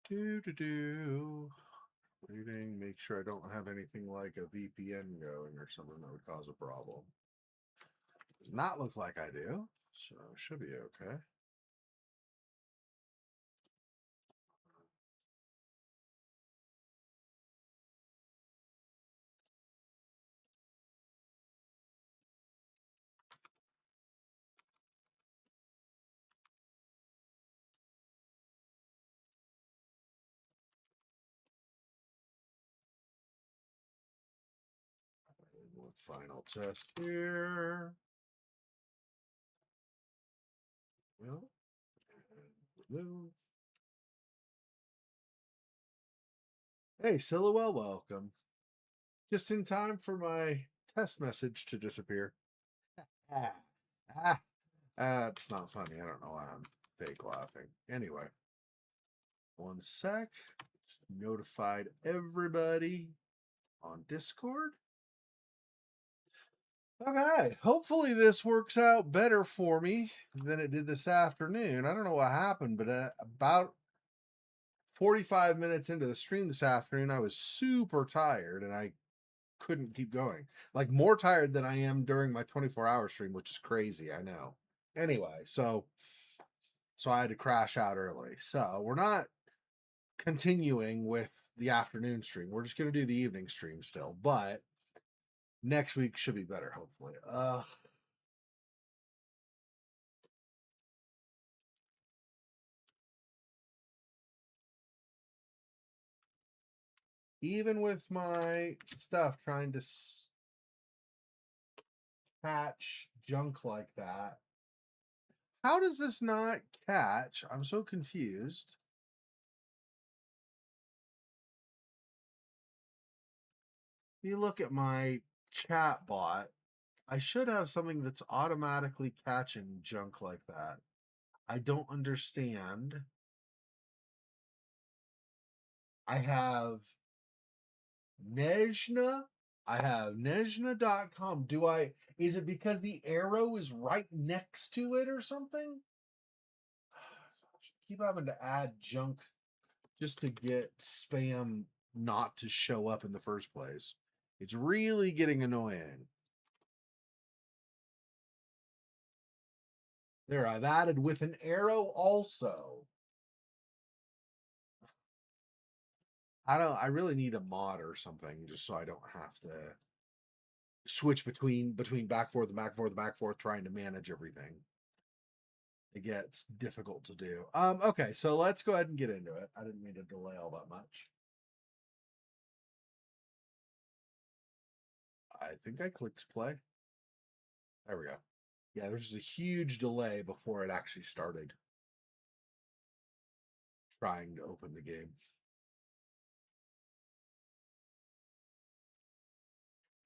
Do. Waiting, make sure I don't have anything like a VPN going or something that would cause a problem. Does not look like I do, so it should be okay. One final test here. Well, remove. Hey, Silhouette, welcome. Just in time for my test message to disappear. Ah, it's not funny. I don't know why I'm fake laughing. Anyway, one sec. Just notified everybody on Discord. Okay, hopefully this works out better for me than it did this afternoon. I don't know what happened, but about 45 minutes into the stream this afternoon, I was super tired and I couldn't keep going. Like more tired than I am during my 24-hour stream, which is crazy, I know. Anyway, so I had to crash out early. So we're not continuing with the afternoon stream. We're just going to do the evening stream still, but next week should be better, hopefully. Even with my stuff trying to catch junk like that, how does this not catch? I'm so confused. You look at my chat bot, I should have something that's automatically catching junk like that. I don't understand. I have Nejna. I have Nejna.com. Is it because the arrow is right next to it or something? Keep having to add junk just to get spam not to show up in the first place. It's really getting annoying. There, I've added with an arrow also. I really need a mod or something just so I don't have to switch between back forth and back forth and back forth trying to manage everything. It gets difficult to do. Okay, so let's go ahead and get into it. I didn't mean to delay all that much. I think I clicked play. There we go. Yeah, there's just a huge delay before it actually started trying to open the game.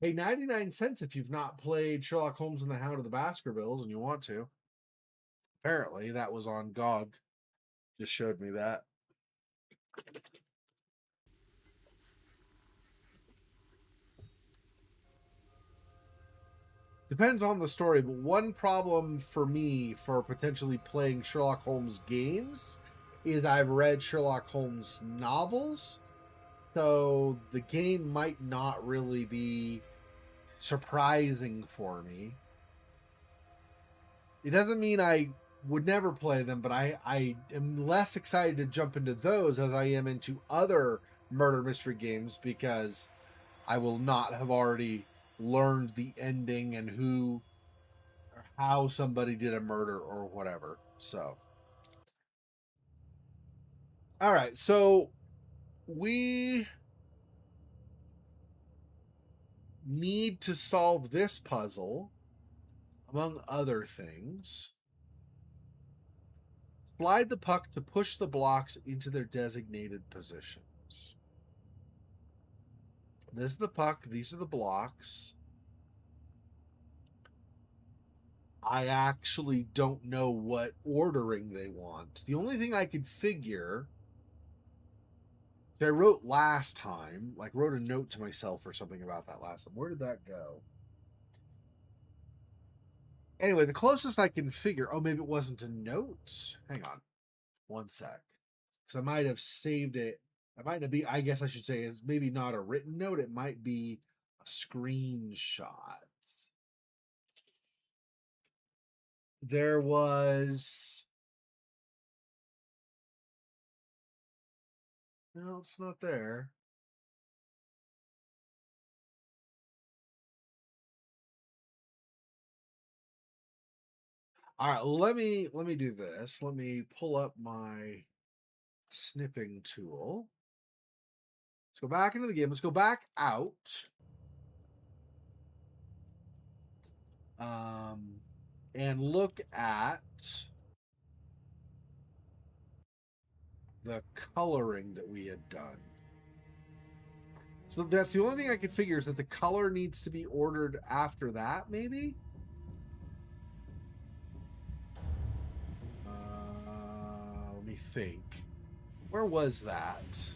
Hey, 99 cents if you've not played Sherlock Holmes and the Hound of the Baskervilles and you want to. Apparently, that was on GOG. Just showed me that. Depends on the story, but one problem for me for potentially playing Sherlock Holmes games is I've read Sherlock Holmes novels, so the game might not really be surprising for me. It doesn't mean I would never play them, but I am less excited to jump into those as I am into other murder mystery games because I will not have already learned the ending and who or how somebody did a murder or whatever. So, all right. So we need to solve this puzzle, among other things. Slide the puck to push the blocks into their designated positions. This is the puck. These are the blocks. I actually don't know what ordering they want. The only thing I could figure, I wrote last time, like wrote a note to myself or something about that last time. Where did that go? Anyway, the closest I can figure, oh, maybe it wasn't a note. Hang on one sec. because I might have saved it. It might not be, I guess I should say it's maybe not a written note, it might be a screenshot. There was, no, it's not there. All right, let me do this. Let me pull up my snipping tool. Let's go back into the game. Let's go back out. And look at the coloring that we had done. So that's the only thing I could figure is that the color needs to be ordered after that, maybe? Let me think. Where was that?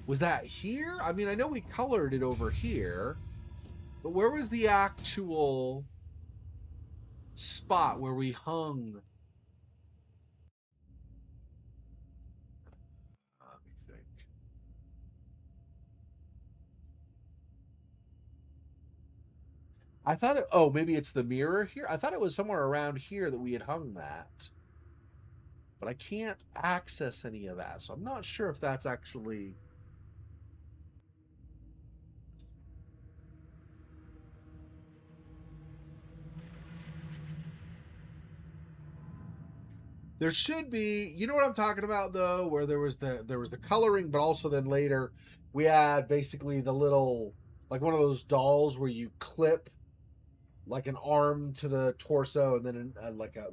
Was that here? I mean, I know we colored it over here, but where was the actual spot where we hung? Let me think. I thought it, oh, maybe it's the mirror here. I thought it was somewhere around here that we had hung that. But I can't access any of that, so I'm not sure if that's actually. There should be, you know what I'm talking about though, where there was the coloring, but also then later we had basically the little, like one of those dolls where you clip like an arm to the torso and then like a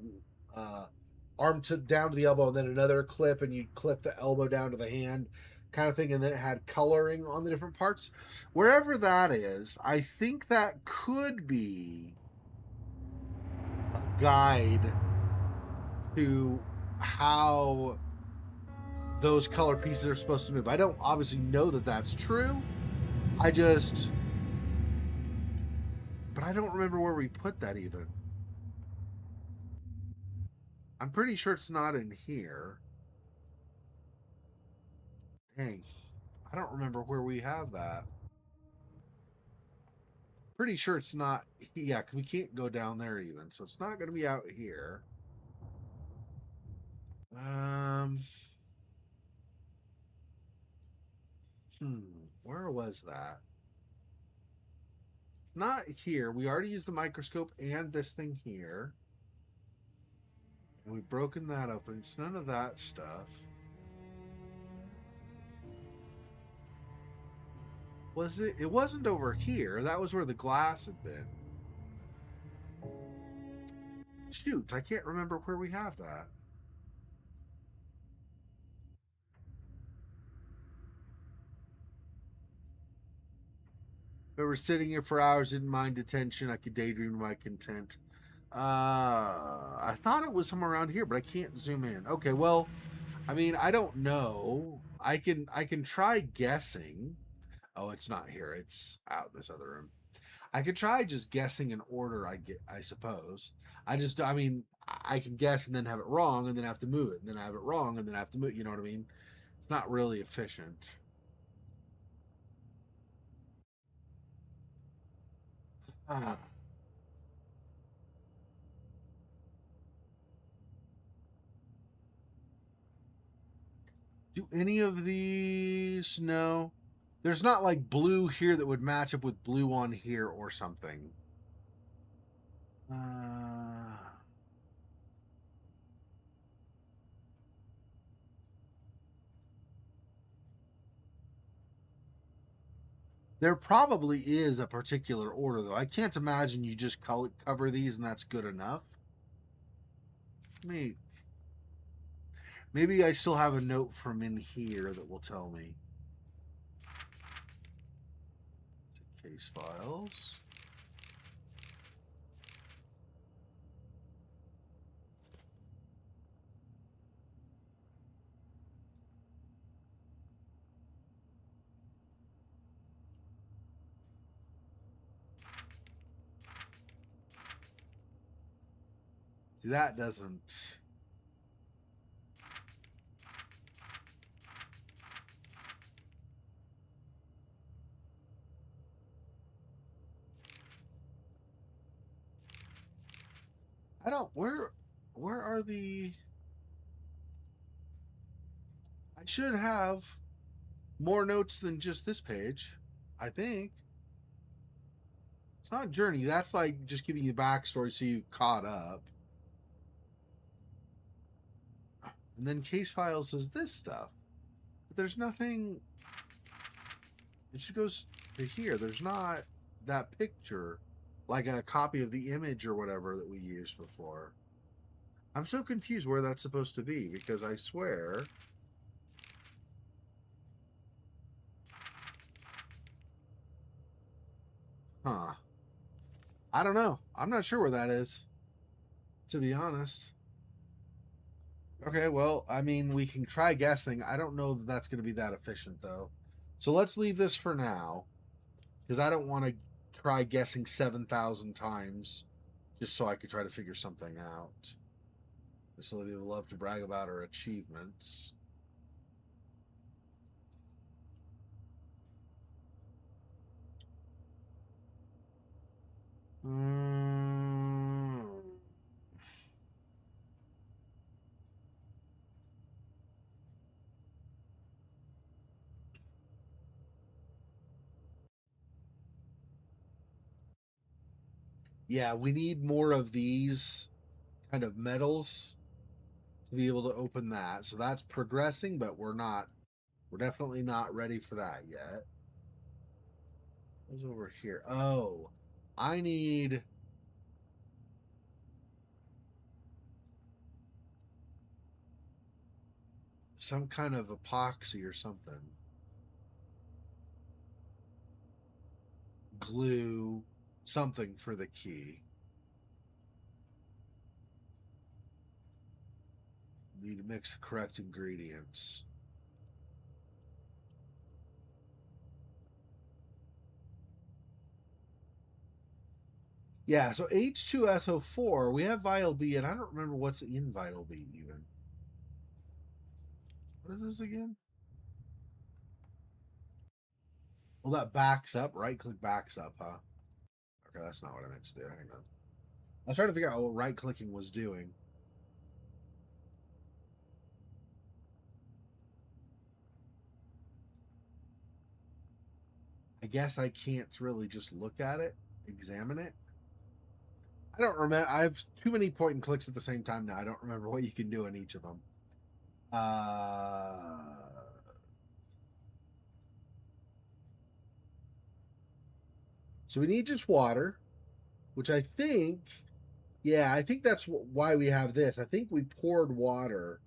arm to down to the elbow and then another clip and you clip the elbow down to the hand kind of thing, and then it had coloring on the different parts. Wherever that is, I think that could be a guide to how those color pieces are supposed to move. I don't obviously know that that's true. I just, but I don't remember where we put that even. I'm pretty sure it's not in here. Dang, I don't remember where we have that. Pretty sure it's not. Yeah, we can't go down there even, so it's not going to be out here. Um, where was that? It's not here. We already used the microscope and this thing here. And we've broken that open. It's none of that stuff. Was it? It wasn't over here. That was where the glass had been. Shoot, I can't remember where we have that. We were sitting here for hours, didn't mind detention. I could daydream to my content. I thought it was somewhere around here, but I can't zoom in. Okay, well, I mean, I don't know. I can try guessing. Oh, it's not here. It's out this other room. I could try just guessing an order. I suppose. I mean, I can guess and then have it wrong, and then have to move it, and then have it wrong, and then have to move. You know what I mean? It's not really efficient. Ah. Do any of these? No. There's not like blue here that would match up with blue on here or something. Uh, there probably is a particular order, though. I can't imagine you just cover these and that's good enough. Maybe I still have a note from in here that will tell me. Case files. See, that doesn't... I don't... Where are the... I should have more notes than just this page, I think. It's not journey. That's like just giving you backstory so you caught up. And then case files is this stuff. But there's nothing... It just goes to here. There's not that picture, like a copy of the image or whatever that we used before. I'm so confused where that's supposed to be because I swear... Huh. I don't know. I'm not sure where that is, to be honest. Okay, well, I mean, we can try guessing. I don't know that that's going to be that efficient, though. So let's leave this for now, because I don't want to try guessing 7,000 times just so I could try to figure something out. This lady would love to brag about her achievements. Yeah, we need more of these kind of medals to be able to open that. So that's progressing, but we're definitely not ready for that yet. What's over here? Oh, I need some kind of epoxy or something. Glue, something for the key. Need to mix the correct ingredients. Yeah, so H2SO4, we have Vital B, and I don't remember what's in Vital B even. What is this again? Well, that backs up. Right click backs up, huh? Okay, that's not what I meant to do. Hang on. I was trying to figure out what right clicking was doing. I guess I can't really just look at it, examine it. I don't remember. I have too many point and clicks at the same time now. I don't remember what you can do in each of them. So we need just water, which I think, yeah, I think that's why we have this. I think we poured water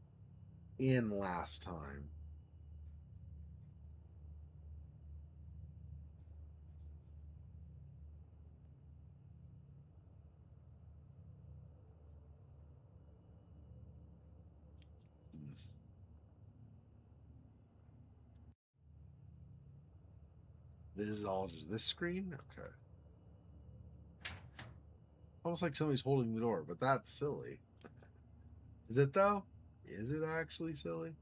in last time. This is all just this screen? Okay. Almost like somebody's holding the door, but that's silly. Is it though? Is it actually silly?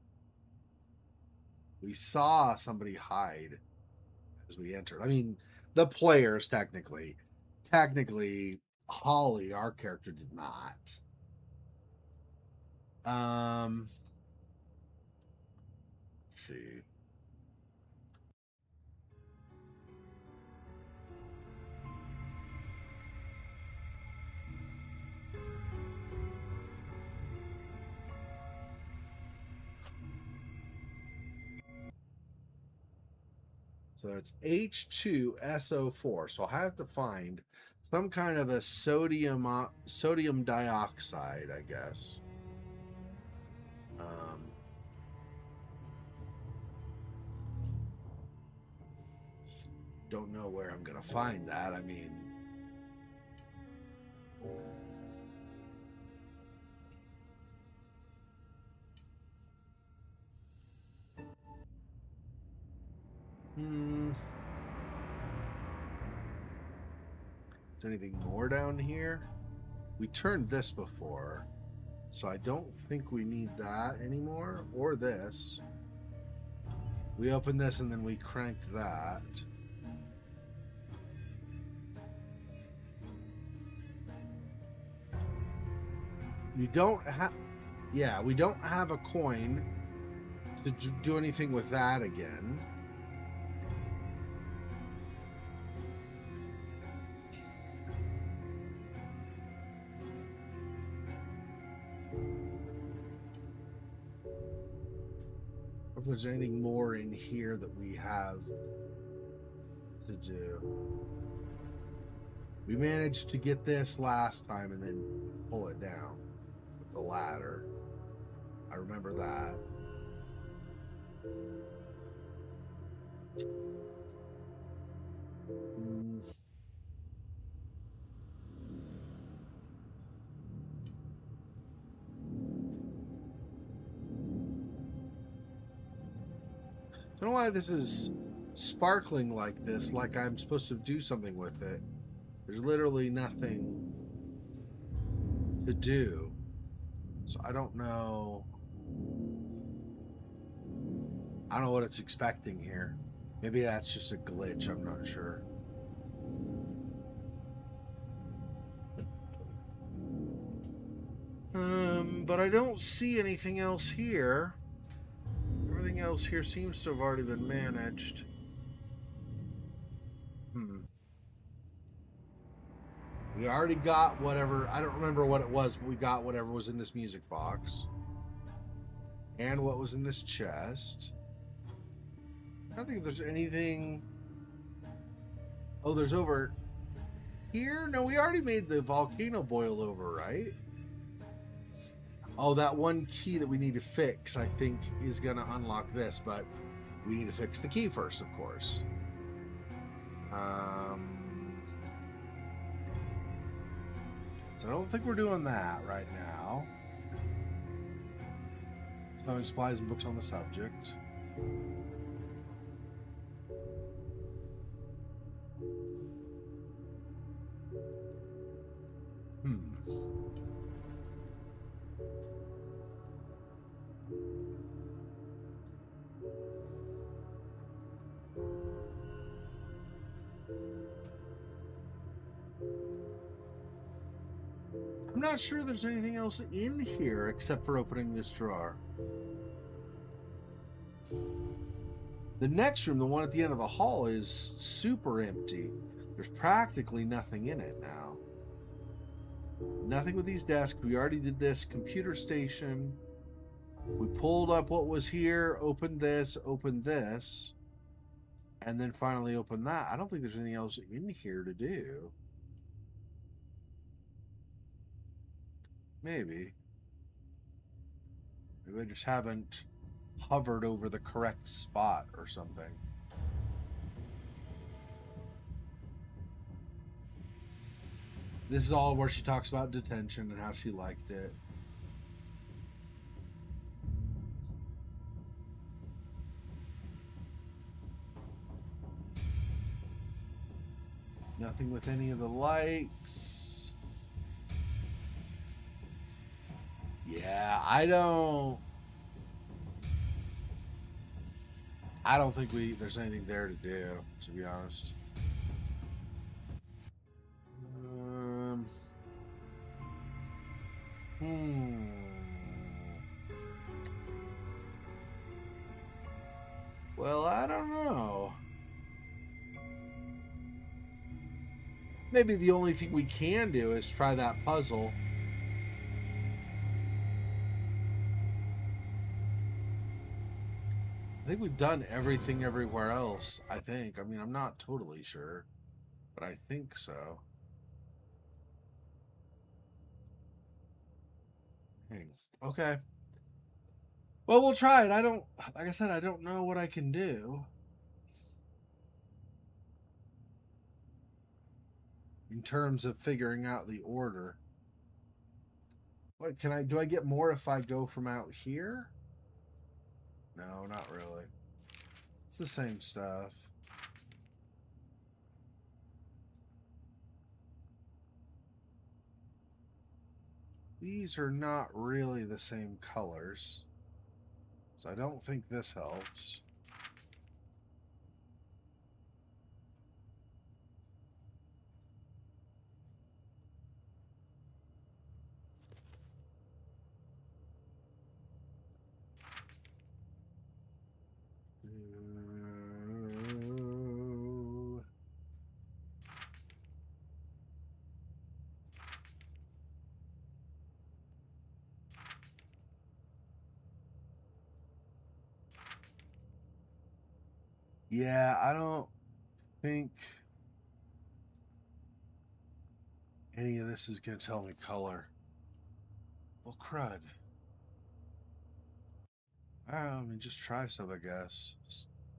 We saw somebody hide as we entered. I mean, the players technically. Technically, Holly, our character, did not. Let's see. So it's H2SO4. So I have to find some kind of a sodium dioxide, I guess. Don't know where I'm gonna find that. I mean, is there anything more down here? We turned this before, so I don't think we need that anymore, or this. We opened this and then we cranked that. You don't have... Yeah, we don't have a coin to do anything with that again. If there's anything more in here that we have to do. We managed to get this last time and then pull it down with the ladder. I remember that. I don't know why this is sparkling like this, like I'm supposed to do something with it. There's literally nothing to do. So I don't know. I don't know what it's expecting here. Maybe that's just a glitch, I'm not sure. But I don't see anything else here. Everything else here seems to have already been managed. We already got whatever, I don't remember what it was, but we got whatever was in this music box. And what was in this chest. I don't think if there's anything... Oh, there's over here? No, we already made the volcano boil over, right? Oh, that one key that we need to fix, I think, is going to unlock this, but we need to fix the key first, of course. So I don't think we're doing that right now. Selling supplies and books on the subject. I'm not sure there's anything else in here except for opening this drawer. The next room, the one at the end of the hall, is super empty. There's practically nothing in it now. Nothing with these desks. We already did this. Computer station. We pulled up what was here, opened this, and then finally opened that. I don't think there's anything else in here to do. Maybe. Maybe I just haven't hovered over the correct spot or something. This is all where she talks about detention and how she liked it. Nothing with any of the lights. Yeah, I don't think there's anything there to do, to be honest. Well, I don't know. Maybe the only thing we can do is try that puzzle. I think we've done everything everywhere else, I think. I mean, I'm not totally sure, but I think so. Okay. Well, we'll try it. Like I said, I don't know what I can do. In terms of figuring out the order. What do I get more if I go from out here? No, not really. It's the same stuff. these are not really the same colors. So I don't think this helps. Yeah, I don't think any of this is going to tell me color. Well, crud. I mean, just try some, I guess.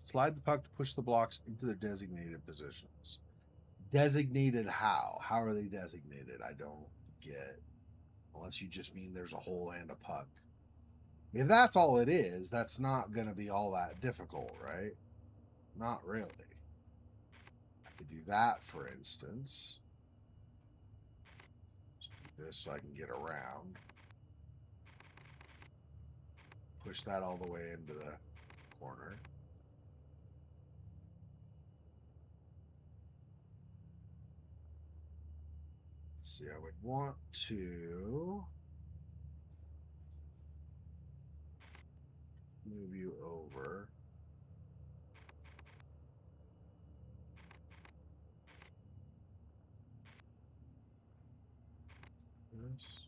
Slide the puck to push the blocks into their designated positions. Designated how? How are they designated? I don't get. Unless you just mean there's a hole and a puck. If that's all it is, that's not going to be all that difficult, right? Not really. I could do that, for instance. Just do this so I can get around. Push that all the way into the corner. See, I would want to move you over. This.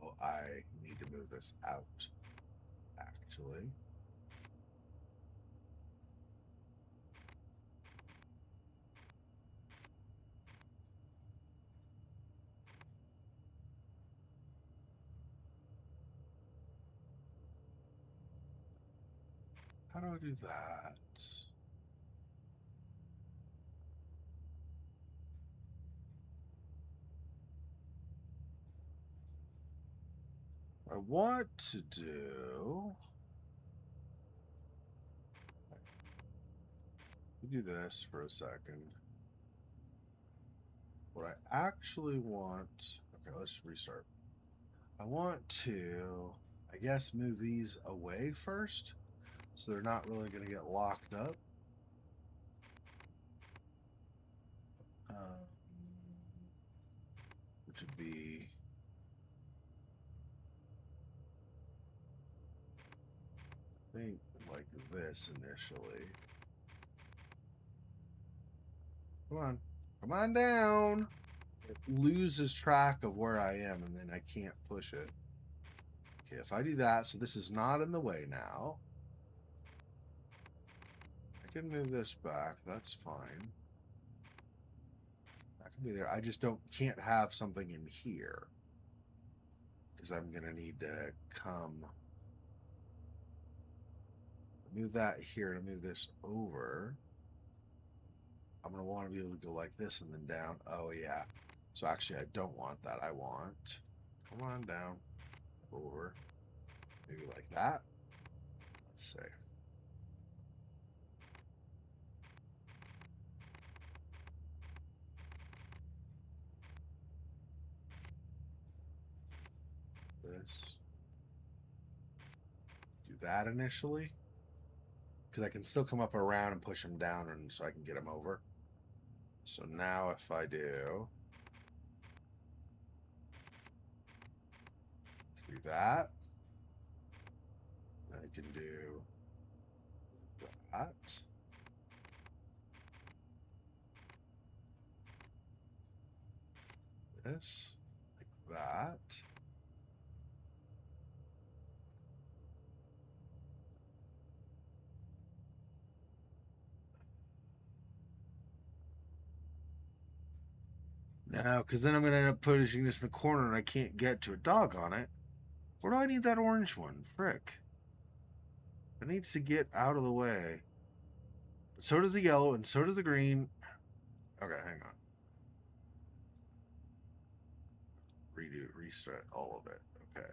Oh, I need to move this out, actually. How do I do that? I want to do. Do this for a second. What I actually want. Okay, let's restart. I want to, I guess, move these away first, so they're not really going to get locked up. Which would be I think like this initially. Come on down. It loses track of where I am, and then I can't push it. Okay, if I do that, so this is not in the way now. I can move this back. That's fine. That can be there. I just can't have something in here because I'm gonna need to come move that here to move this over. I'm gonna want to be able to go like this and then down. Oh yeah. So actually, I don't want that. I want come on down over. Maybe like that. Let's see. This. Do that initially. Because I can still come up around and push them down and so I can get them over. So now if I do that, I can do that. This, like that. No, because then I'm going to end up pushing this in the corner and I can't get to a dog on it. Where do I need that orange one? Frick. It needs to get out of the way. But so does the yellow and so does the green. Okay, hang on. Redo, restart all of it. Okay.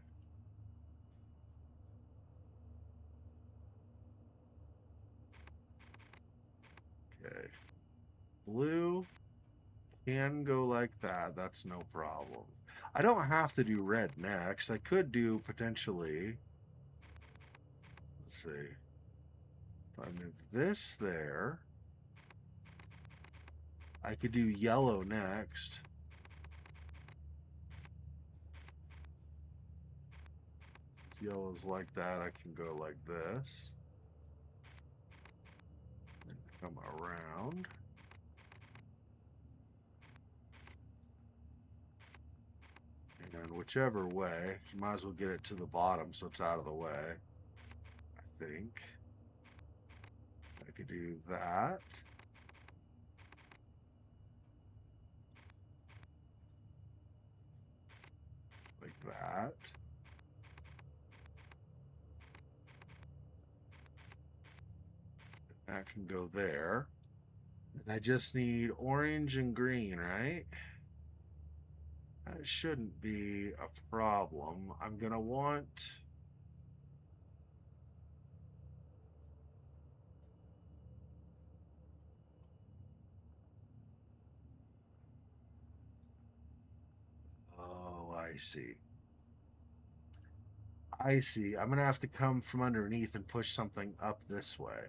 Okay. Blue, Can go like that. That's no problem. I don't have to do red next. I could do potentially. Let's see. If I move this there, I could do yellow next. If yellow's like that, I can go like this. Then come around. And whichever way, you might as well get it to the bottom so it's out of the way. I think. I could do that. Like that. That can go there. And I just need orange and green, right? That shouldn't be a problem. I'm going to want... Oh, I see. I see. I'm going to have to come from underneath and push something up this way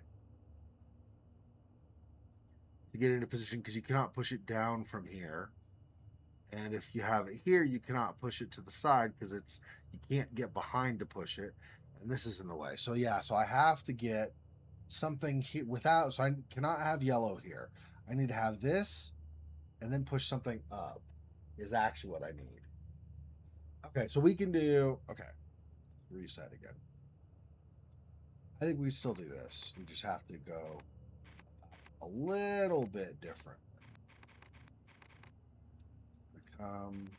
to get into position, because you cannot push it down from here. And if you have it here, you cannot push it to the side because you can't get behind to push it. And this is in the way. So yeah, so I have to get something here so I cannot have yellow here. I need to have this and then push something up is actually what I need. Okay, so we can do, okay, reset again. I think we still do this. We just have to go a little bit different. Become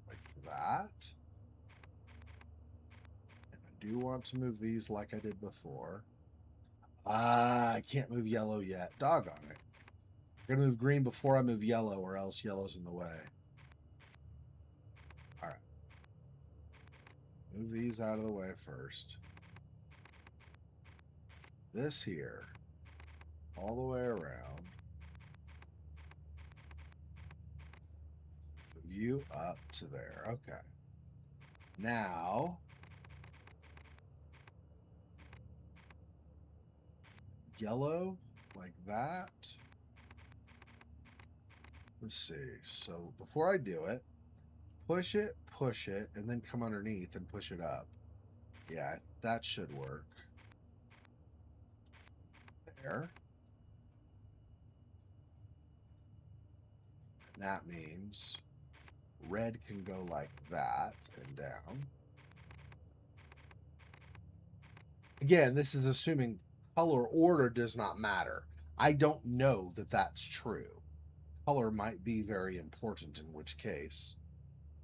like that. And I do want to move these like I did before. I can't move yellow yet. Doggone it. I'm going to move green before I move yellow, or else yellow's in the way. All right. Move these out of the way first. This here, all the way around. Move you up to there. Okay. Now, yellow, like that. Let's see. So before I do it, push it, and then come underneath and push it up. Yeah, that should work. There. And that means red can go like that and down. Again, this is assuming color order does not matter. I don't know that that's true. Color might be very important, in which case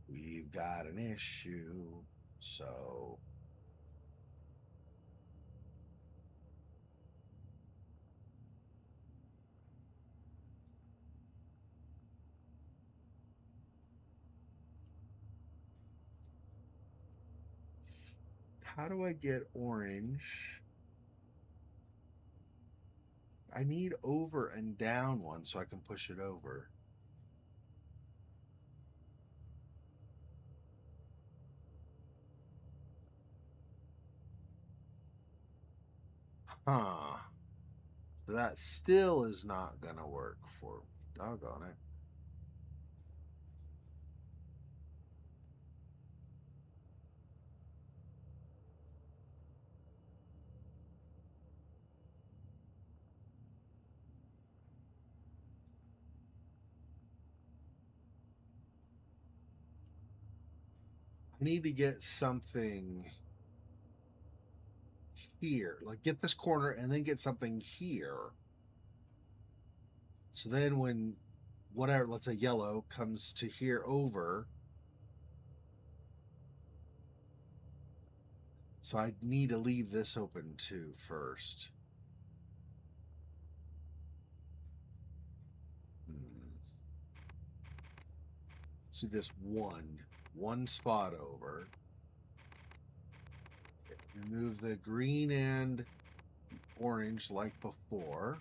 we've got an issue. So how do I get orange? I need over and down one so I can push it over. Huh. So that still is not going to work for me. Doggone it. I need to get something here. Like get this corner and then get something here. So then when whatever, let's say yellow comes to here over. So I need to leave this open too first. See this one spot over. Remove the green and orange like before.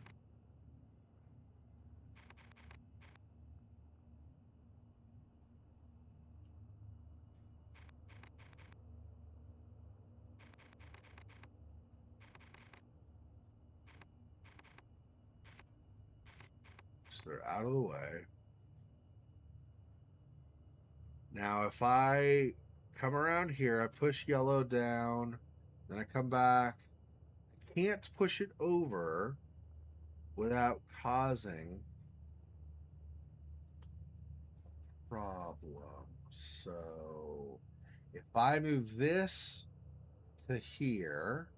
So they're out of the way. Now, if I come around here, I push yellow down, then I come back. I can't push it over without causing a problem. So if I move this to here,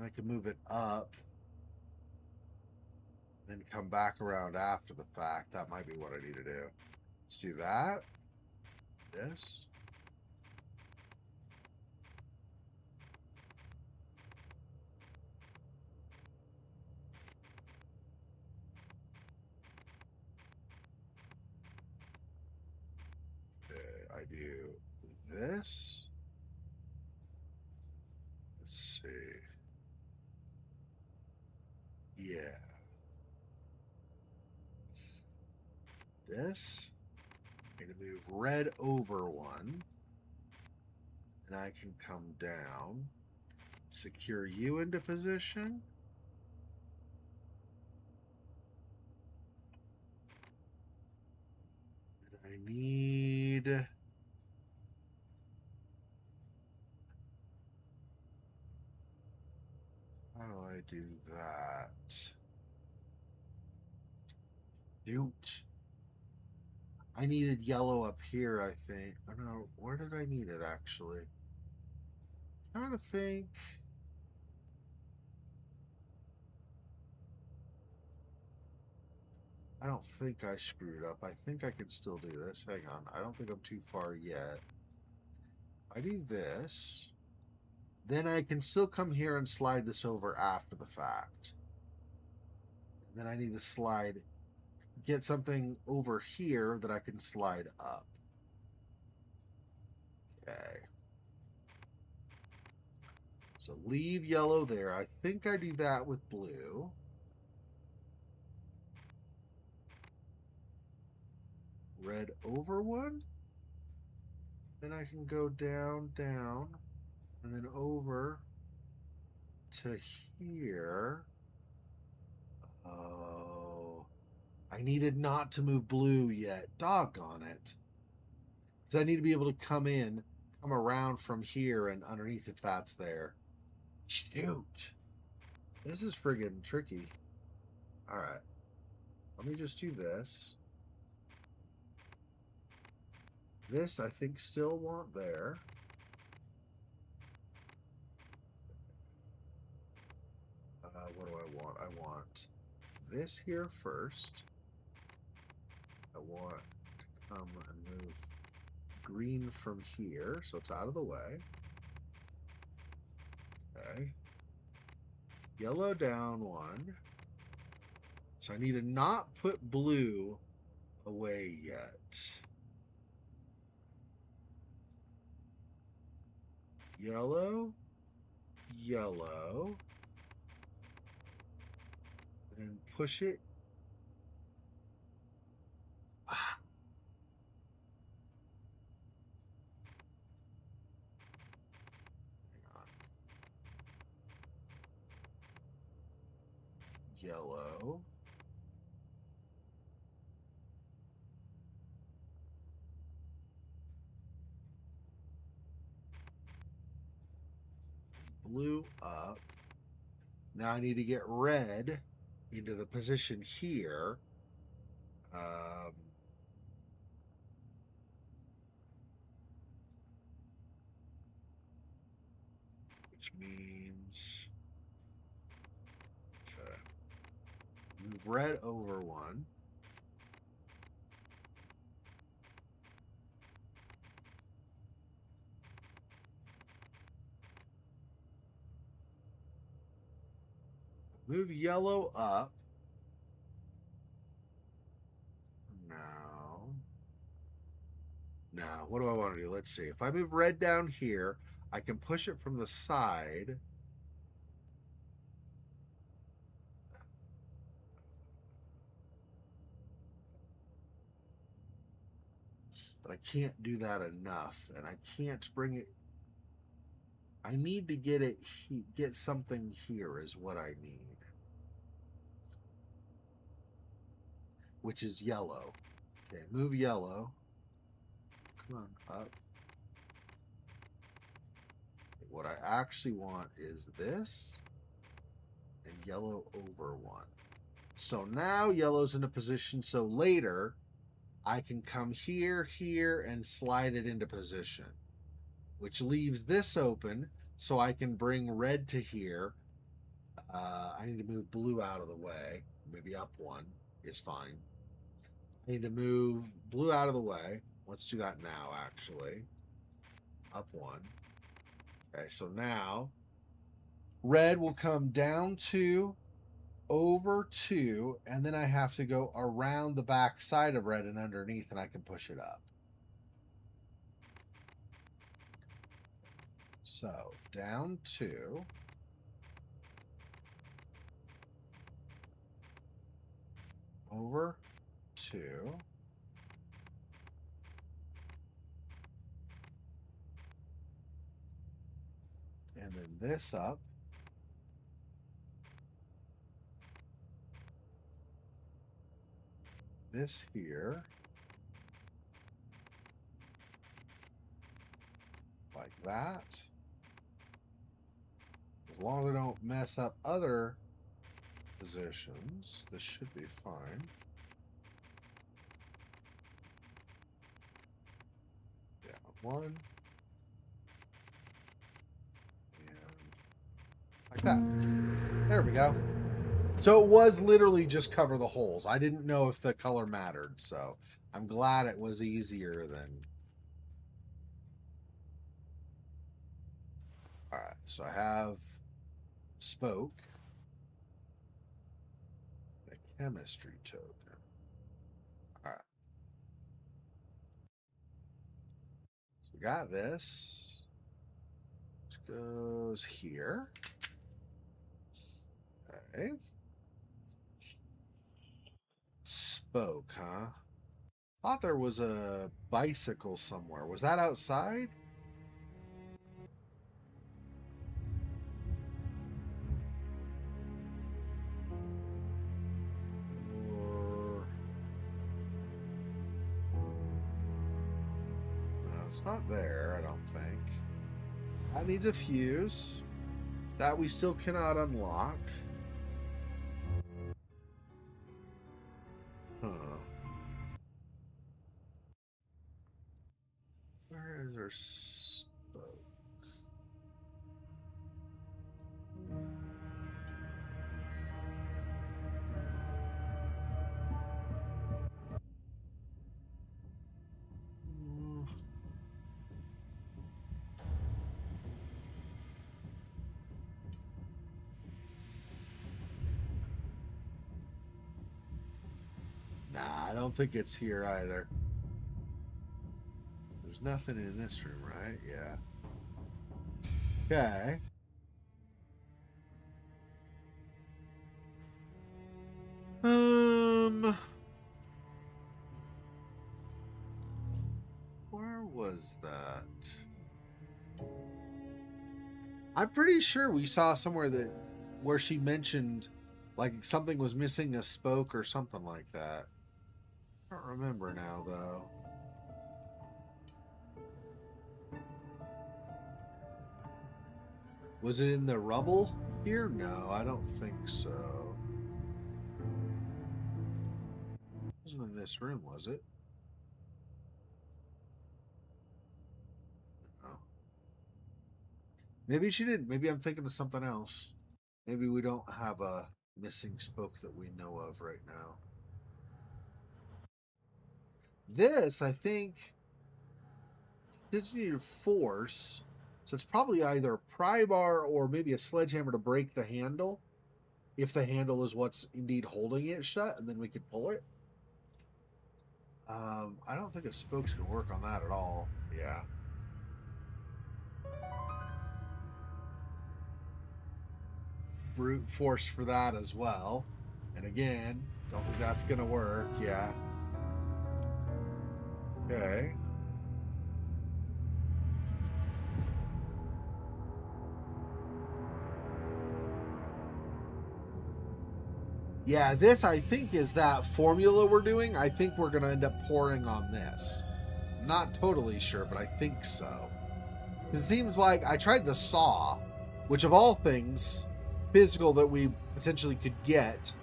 I can move it up, then come back around after the fact. That might be what I need to do. Let's do that. This. Okay, I do this. Let's see. Yeah. This. I'm going to move red over one. And I can come down. Secure you into position. And I need... How do I do that? Shoot. I needed yellow up here, I think. Oh no, where did I need it actually? I'm trying to think. I don't think I screwed up. I think I can still do this. Hang on. I don't think I'm too far yet. I do this. Then I can still come here and slide this over after the fact. And then I need to slide, get something over here that I can slide up. Okay. So leave yellow there. I think I do that with blue. Red over one. Then I can go down, down, and then over to here. Oh, I needed not to move blue yet. Doggone it. Because I need to be able to come around from here and underneath if that's there. Shoot. This is friggin' tricky. All right. Let me just do this. This, I think, still want there. What do I want? I want this here first. I want to come and move green from here, so it's out of the way. Okay. Yellow down one. So I need to not put blue away yet. Yellow, yellow, and push it. Ah. Hang on. Yellow. Blue up. Now I need to get red into the position here. Which means, okay, move red over one. Move yellow up. Now, what do I want to do? Let's see. If I move red down here, I can push it from the side. But I can't do that enough, and I can't bring it. I need to get something here is what I need, which is yellow. Okay, move yellow. Come on, up. What I actually want is this and yellow over one. So now yellow's in a position so later I can come here, here, and slide it into position, which leaves this open so I can bring red to here. I need to move blue out of the way. Maybe up one is fine. I need to move blue out of the way. Let's do that now, actually. Up one. Okay, so now red will come down 2, over 2, and then I have to go around the back side of red and underneath, and I can push it up. So down 2. Over 2. And then this up. This here. Like that. As long as I don't mess up other positions, this should be fine. Yeah, 1. And like that. There we go. So it was literally just cover the holes. I didn't know if the color mattered, so I'm glad it was easier than... Alright, so I have spoke. A chemistry token. Alright. So we got this. Which goes here. Okay. Spoke, huh? Thought there was a bicycle somewhere. Was that outside? Or... No, it's not there, I don't think. That needs a fuse. That we still cannot unlock. Huh. Where is our spoke? Nah, I don't think it's here either. There's nothing in this room, right? Yeah. Okay. Where was that? I'm pretty sure we saw somewhere where she mentioned like something was missing a spoke or something like that. I don't remember now though. Was it in the rubble here? No, I don't think so. It wasn't in this room, was it? No. Maybe she didn't. Maybe I'm thinking of something else. Maybe we don't have a missing spoke that we know of right now. This, I think, did need force. So it's probably either a pry bar or maybe a sledgehammer to break the handle. If the handle is what's indeed holding it shut, and then we could pull it. I don't think a spoke's gonna work on that at all. Yeah. Brute force for that as well. And again, don't think that's gonna work. Yeah. Okay. Yeah, this I think is that formula we're doing. I think we're going to end up pouring on this. Not totally sure, but I think so. It seems like I tried the saw, which of all things physical that we potentially could get,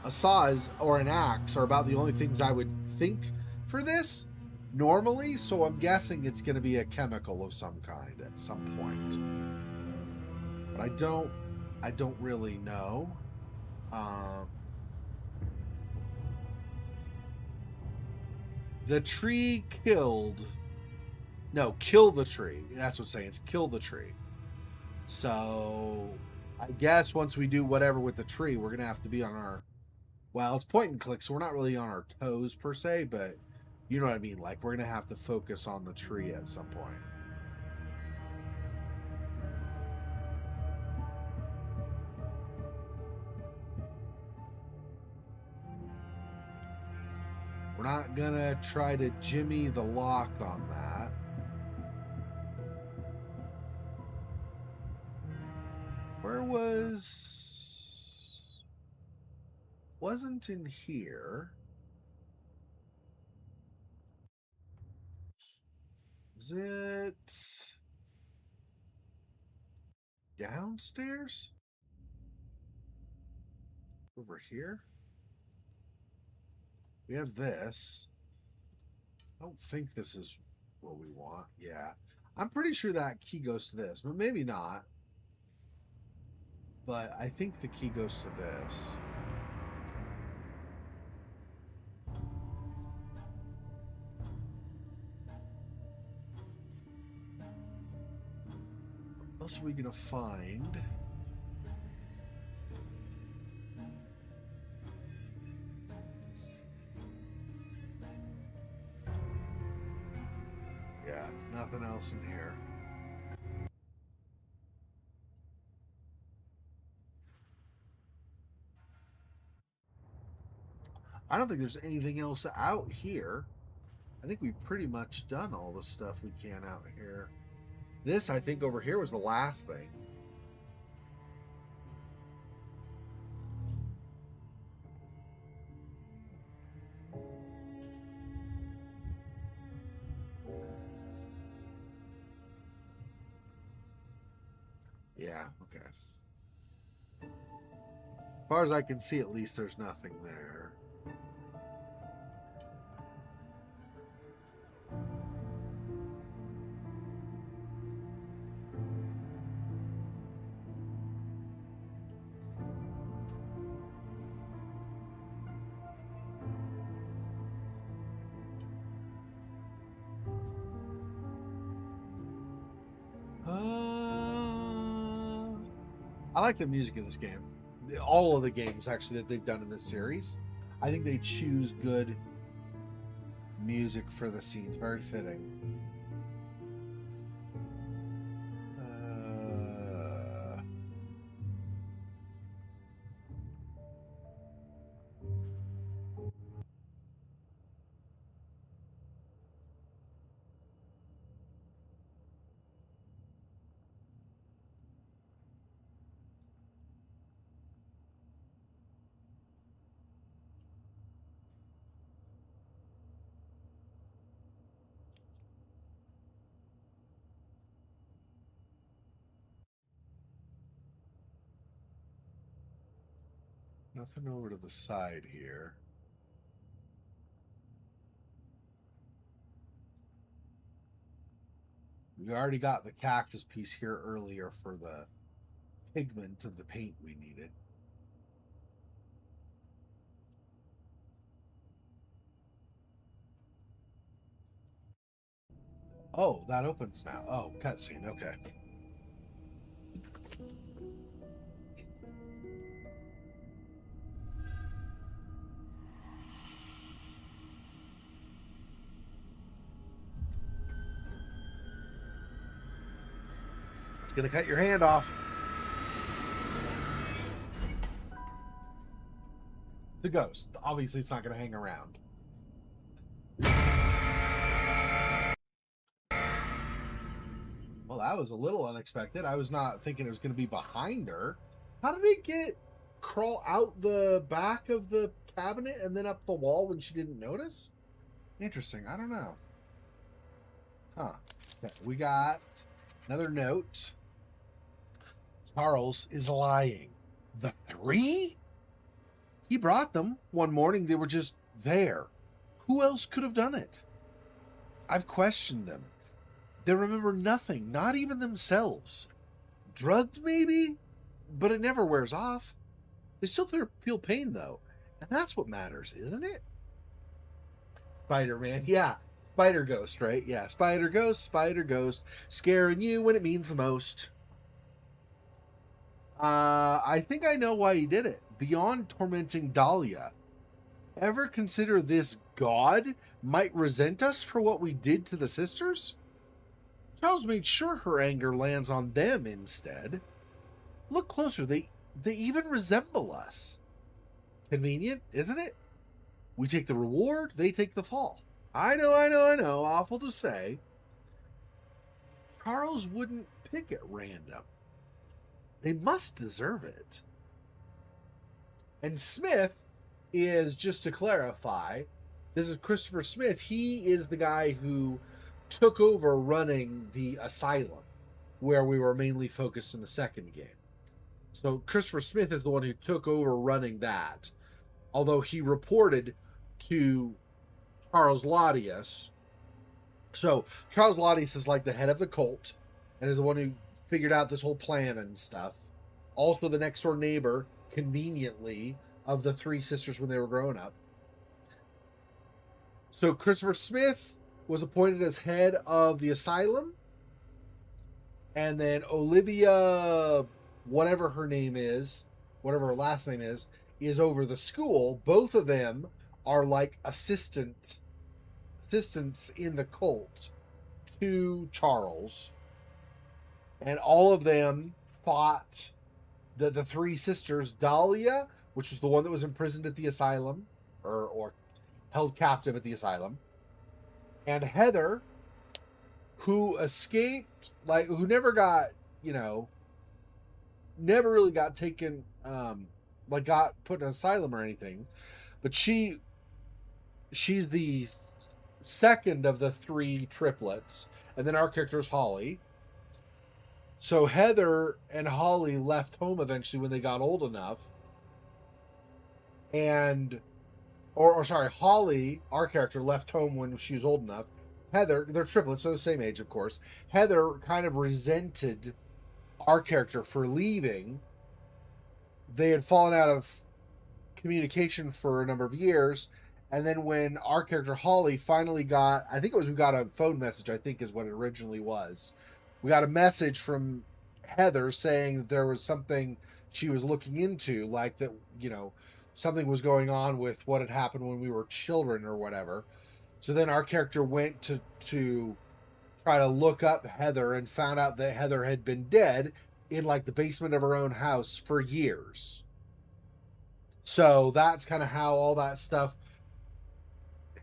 a saw is, or an axe are about the only things I would think for this normally. So I'm guessing it's going to be a chemical of some kind at some point. But I don't really know. The tree killed. No, kill the tree. That's what's saying. It's kill the tree. So I guess once we do whatever with the tree, we're gonna have to be on our. Well, it's point and click, so we're not really on our toes per se, but you know what I mean. Like we're gonna have to focus on the tree at some point. We're not gonna try to jimmy the lock on that. Where wasn't in here. Is it downstairs? Over here? We have this. I don't think this is what we want. Yeah. I'm pretty sure that key goes to this, but maybe not. But I think the key goes to this. What else are we going to find? Yeah, nothing else in here. I don't think there's anything else out here. I think we've pretty much done all the stuff we can out here. This, I think, over here was the last thing. Yeah, okay. As far as I can see, at least, there's nothing there. I like the music in this game. All of the games, actually, that they've done in this series. I think they choose good music for the scenes. Very fitting. Nothing over to the side here. We already got the cactus piece here earlier for the pigment of the paint we needed. Oh, that opens now. Oh, cutscene. Okay. It's gonna cut your hand off. The ghost. Obviously, it's not gonna hang around. Well, that was a little unexpected. I was not thinking it was going to be behind her. How did it get? crawl out the back of the cabinet and then up the wall when she didn't notice? Interesting. I don't know. Huh. Okay, we got another note. Charles is lying. The three? He brought them. One morning they were just there. Who else could have done it? I've questioned them. They remember nothing, not even themselves. Drugged, maybe? But it never wears off. They still feel pain, though. And that's what matters, isn't it? Spider-Man, yeah. Spider-Ghost, right? Yeah, Spider-Ghost, scaring you when it means the most. I think I know why he did it. Beyond tormenting Dahlia, ever consider this god might resent us for what we did to the sisters? Charles made sure her anger lands on them instead. Look closer, they even resemble us. Convenient, isn't it? We take the reward, they take the fall. I know, awful to say. Charles wouldn't pick at random. They must deserve it. And Smith is, just to clarify, this is Christopher Smith. He is the guy who took over running the asylum, where we were mainly focused in the second game. So Christopher Smith is the one who took over running that, although he reported to Charles Laudius. So Charles Laudius is like the head of the cult and is the one who figured out this whole plan and stuff. Also the next door neighbor, conveniently, of the three sisters when they were growing up. So Christopher Smith was appointed as head of the asylum. And then Olivia, whatever her name is, whatever her last name is over the school. Both of them are like assistants in the cult to Charles. And all of them fought the three sisters. Dahlia, which was the one that was imprisoned at the asylum, or held captive at the asylum. And Heather, who escaped, like, who never got, never really got taken, like got put in an asylum or anything. But she's the second of the three triplets. And then our character is Holly. So Heather and Holly left home eventually when they got old enough. And, Holly, our character, left home when she was old enough. Heather, they're triplets, so the same age, of course. Heather kind of resented our character for leaving. They had fallen out of communication for a number of years. And then when our character, Holly, finally got, we got a phone message, I think is what it originally was. We got a message from Heather saying that there was something she was looking into, like that, something was going on with what had happened when we were children or whatever. So then our character went to try to look up Heather and found out that Heather had been dead in like the basement of her own house for years. So that's kind of how all that stuff,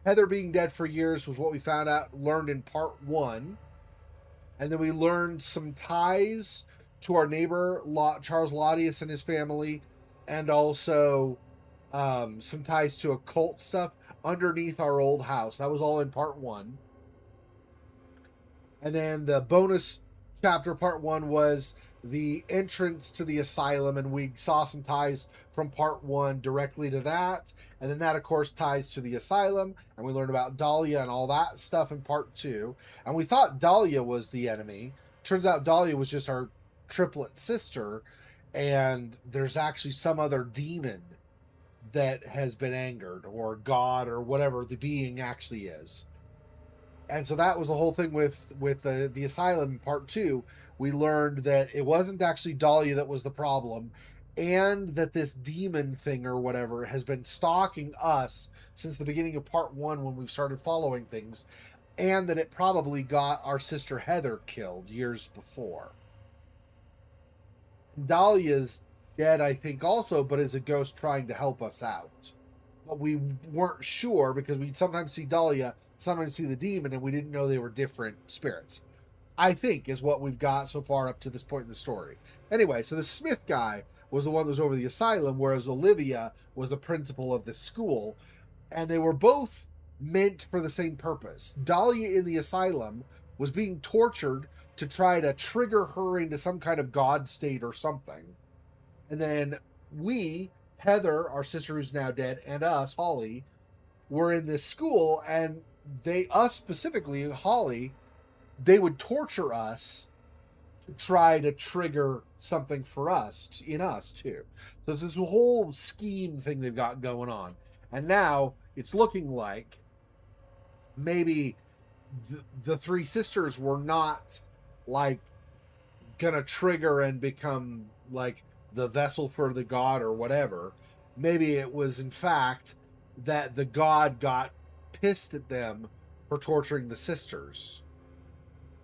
Heather being dead for years, was what we learned in part 1. And then we learned some ties to our neighbor, Charles Laudius and his family, and also some ties to occult stuff underneath our old house. That was all in part 1. And then the bonus chapter, part 1, was the entrance to the asylum, and we saw some ties from part 1 directly to that. And then that, of course, ties to the asylum, and we learned about Dahlia and all that stuff in part 2. And we thought Dahlia was the enemy. Turns out Dahlia was just our triplet sister, and there's actually some other demon that has been angered, or God, or whatever the being actually is. And so that was the whole thing with the asylum in part 2. We learned that it wasn't actually Dahlia that was the problem, and that this demon thing or whatever has been stalking us since the beginning of part 1 when we've started following things, and that it probably got our sister Heather killed years before. Dahlia's dead, I think, also, but is a ghost trying to help us out. But we weren't sure because we'd sometimes see Dahlia, sometimes see the demon, and we didn't know they were different spirits, I think, is what we've got so far up to this point in the story. Anyway, so the Smith guy was the one that was over the asylum, whereas Olivia was the principal of the school. And they were both meant for the same purpose. Dahlia in the asylum was being tortured to try to trigger her into some kind of god state or something. And then we, Heather, our sister who's now dead, and us, Holly, were in this school, and us specifically, Holly, they would torture us to try to trigger something for us, in us too. So it's this whole scheme thing they've got going on. And now it's looking like maybe the three sisters were not like gonna trigger and become like the vessel for the god or whatever. Maybe it was in fact that the god got pissed at them for torturing the sisters,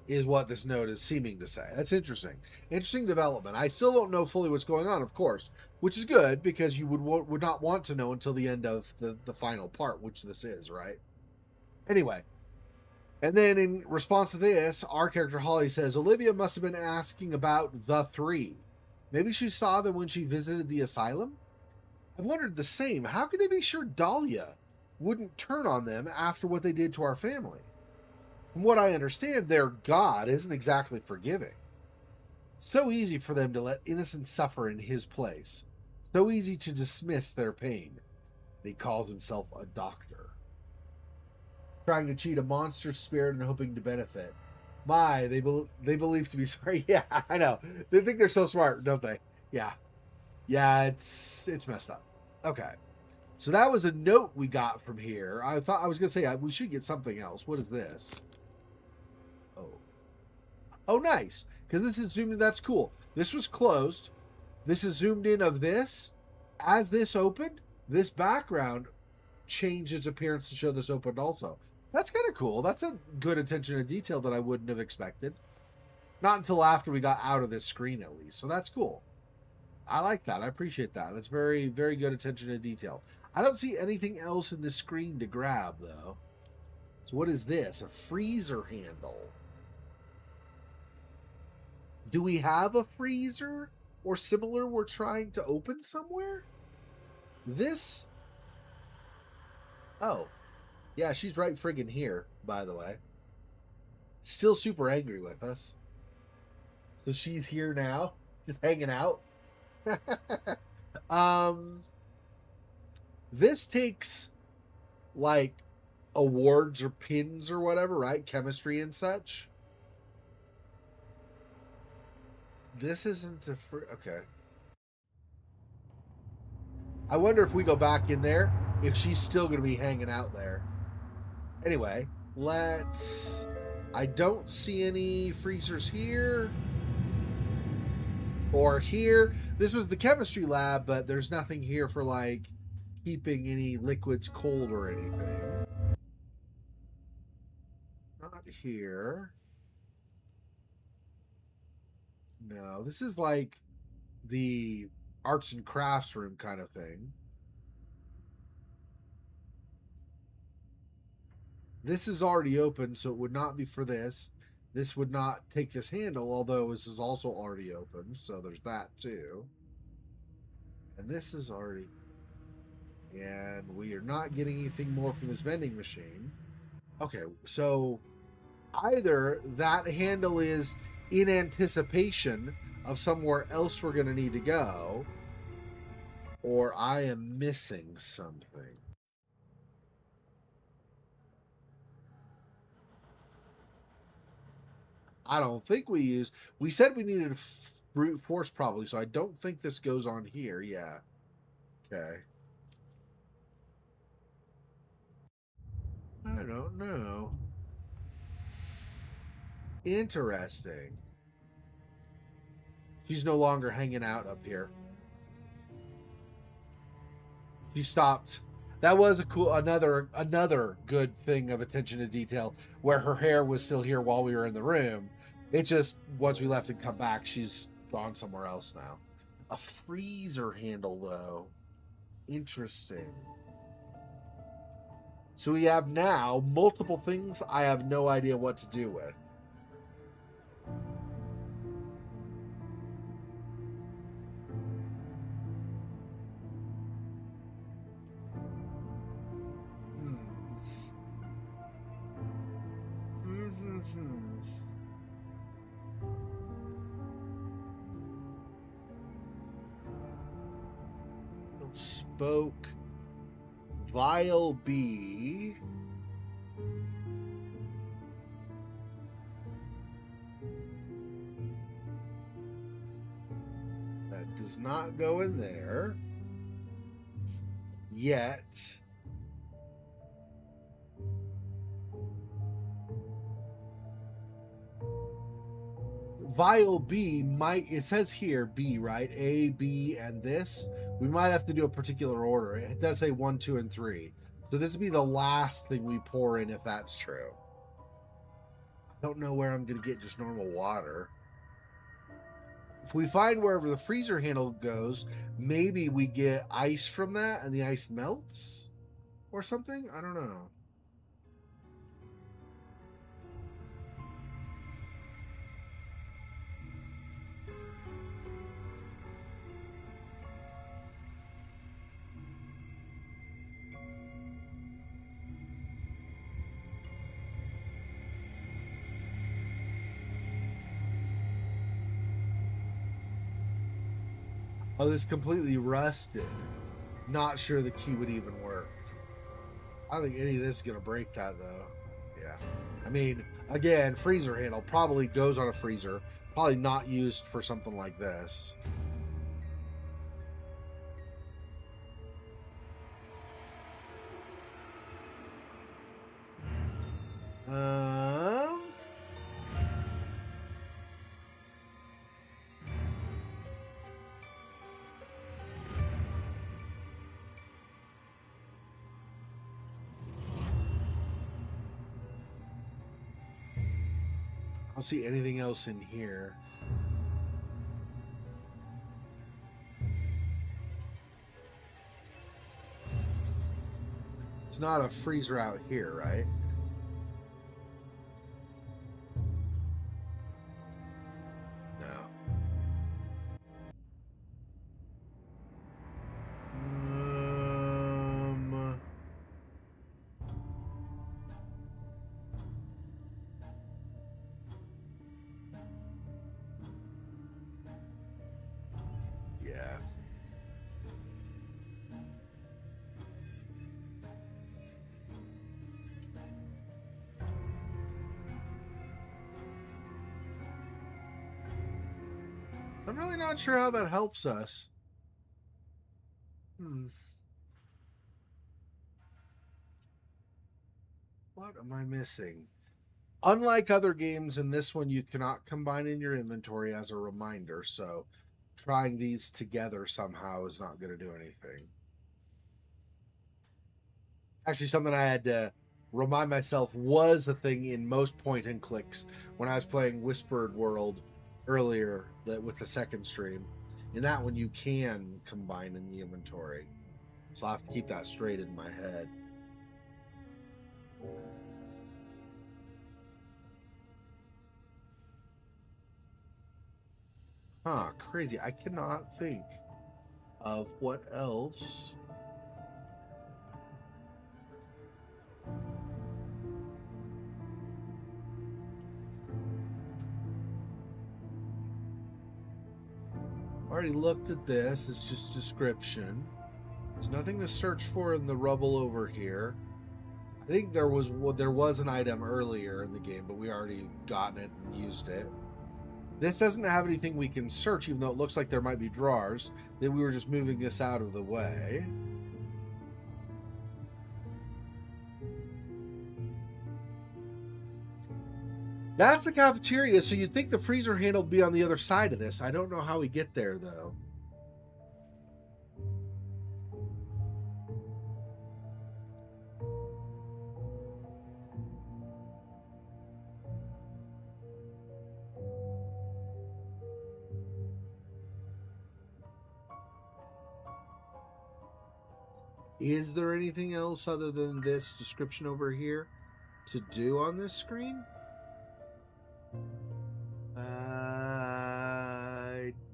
is what this note is seeming to say. That's interesting. Interesting development. I still don't know fully what's going on, of course, which is good because you would not want to know until the end of the final part, which this is, right? Anyway. And then in response to this, our character Holly says, Olivia must have been asking about the three. Maybe she saw them when she visited the asylum? I wondered the same. How could they be sure Dahlia wouldn't turn on them after what they did to our family? From what I understand, their God isn't exactly forgiving. So easy for them to let innocents suffer in his place. So easy to dismiss their pain. And he calls himself a doctor. Trying to cheat a monster spirit and hoping to benefit. My, they believe to be sorry. Yeah, I know. They think they're so smart, don't they? Yeah. Yeah, it's messed up. Okay. So that was a note we got from here. I thought I was going to say we should get something else. What is this? Oh, nice. Because this is zoomed in. That's cool. This was closed. This is zoomed in of this. As this opened, this background changed its appearance to show this opened also. That's kind of cool. That's a good attention to detail that I wouldn't have expected. Not until after we got out of this screen, at least. So that's cool. I like that. I appreciate that. That's very, very good attention to detail. I don't see anything else in this screen to grab, though. So what is this? A freezer handle. Do we have a freezer or similar we're trying to open somewhere? This? Oh. Yeah, she's right friggin' here, by the way. Still super angry with us. So she's here now, just hanging out. This takes, like, awards or pins or whatever, right? Chemistry and such. This isn't a free... Okay. I wonder if we go back in there, if she's still going to be hanging out there. Anyway, let's... I don't see any freezers here. Or here. This was the chemistry lab, but there's nothing here for, like, keeping any liquids cold or anything. Not here. No, this is like the arts and crafts room kind of thing. This is already open, so it would not be for this. This would not take this handle, although this is also already open, so there's that too. And this is already... And we are not getting anything more from this vending machine. Okay, so either that handle is in anticipation of somewhere else we're going to need to go, or I am missing something. I don't think we said we needed brute force probably, so I don't think this goes on here. Yeah. Okay. I don't know. Interesting. She's no longer hanging out up here. She stopped. That was a cool, another good thing of attention to detail, where her hair was still here while we were in the room. It's just once we left and come back, she's gone somewhere else now. A freezer handle, though. Interesting. So we have now multiple things I have no idea what to do with. Spoke. Vial B. That does not go in there. Yet. Vial B might, it says here B, right? A, B, and this. We might have to do a particular order. It does say 1, 2, and 3. So this would be the last thing we pour in if that's true. I don't know where I'm going to get just normal water. If we find wherever the freezer handle goes, maybe we get ice from that and the ice melts or something. I don't know. Oh, this completely rusted. Not sure the key would even work. I don't think any of this is going to break that, though. Yeah. I mean, again, freezer handle probably goes on a freezer. Probably not used for something like this. I don't see anything else in here. It's not a freezer out here, right? No. Yeah. I'm really not sure how that helps us. What am I missing? Unlike other games, in this one, you cannot combine in your inventory as a reminder, so trying these together somehow is not going to do anything. Actually, something I had to remind myself was a thing in most point and clicks when I was playing Whispered World earlier with the second stream. In that one, you can combine in the inventory. So I'll have to keep that straight in my head. Huh, crazy. I cannot think of what else. Already looked at this. It's just description. There's nothing to search for in the rubble over here. I think there was an item earlier in the game, but we already gotten it and used it. This doesn't have anything we can search, even though it looks like there might be drawers. Then we were just moving this out of the way. That's the cafeteria, so you'd think the freezer handle would be on the other side of this. I don't know how we get there, though. Is there anything else other than this description over here to do on this screen?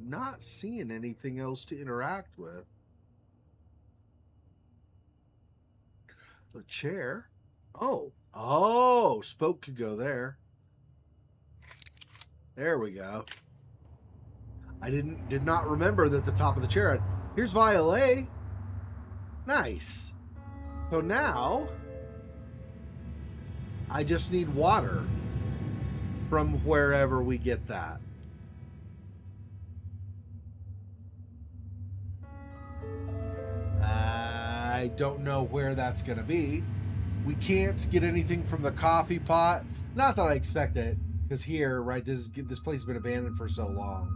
Not seeing anything else to interact with. The chair. Oh, spoke could go there. There we go. I did not remember that the top of the chair had. Here's vial A. Nice. So now I just need water from wherever we get that. I don't know where that's going to be. We can't get anything from the coffee pot. Not that I expect it, because here, right, this place has been abandoned for so long.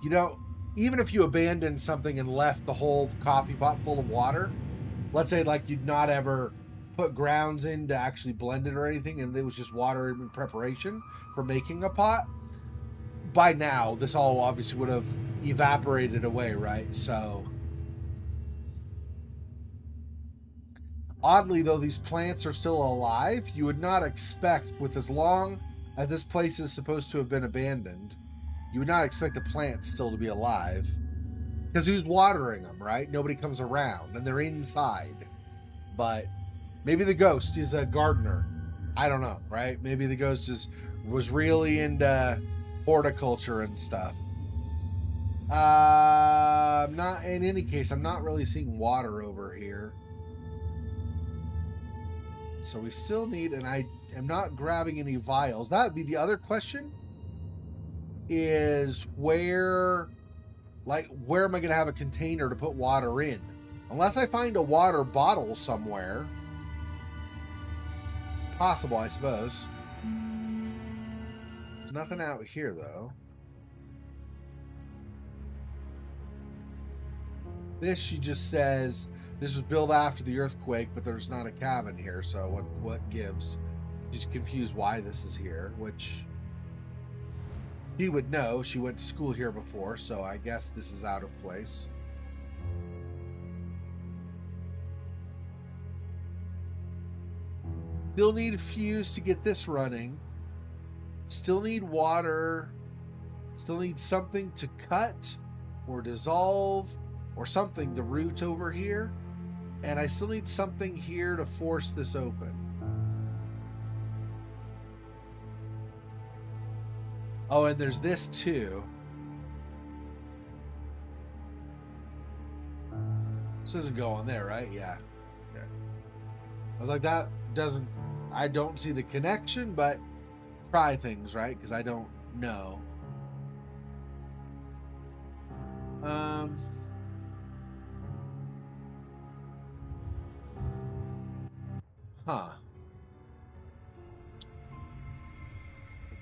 You know, even if you abandoned something and left the whole coffee pot full of water, let's say like you'd not ever put grounds in to actually blend it or anything, and it was just water in preparation for making a pot, by now this all obviously would have evaporated away, right? So oddly though, these plants are still alive. You would not expect, with as long as this place is supposed to have been abandoned, you would not expect the plants still to be alive, because who's watering them, right? Nobody comes around, and they're inside. But maybe the ghost is a gardener. I don't know, right? Maybe the ghost was really into horticulture and stuff. Not in any case, I'm not really seeing water over here. So we still need, and I am not grabbing any vials. That would be the other question, is where am I going to have a container to put water in? Unless I find a water bottle somewhere. Possible, I suppose. There's nothing out here, though. This, she just says, this was built after the earthquake, but there's not a cabin here, so what gives? She's confused why this is here, which she would know. She went to school here before, so I guess this is out of place. Still need a fuse to get this running. Still need water. Still need something to cut or dissolve or something, the root over here. And I still need something here to force this open. Oh, and there's this too. This doesn't go on there, right? Yeah. Okay. I was like, that doesn't... I don't see the connection, but try things, right? Because I don't know. Huh.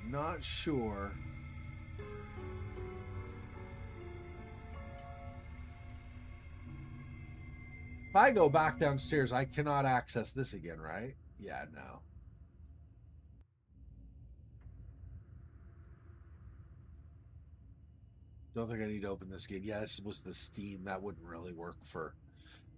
I'm not sure. If I go back downstairs, I cannot access this again, right? Yeah, no. Don't think I need to open this again. Yeah, this was the steam. That wouldn't really work for...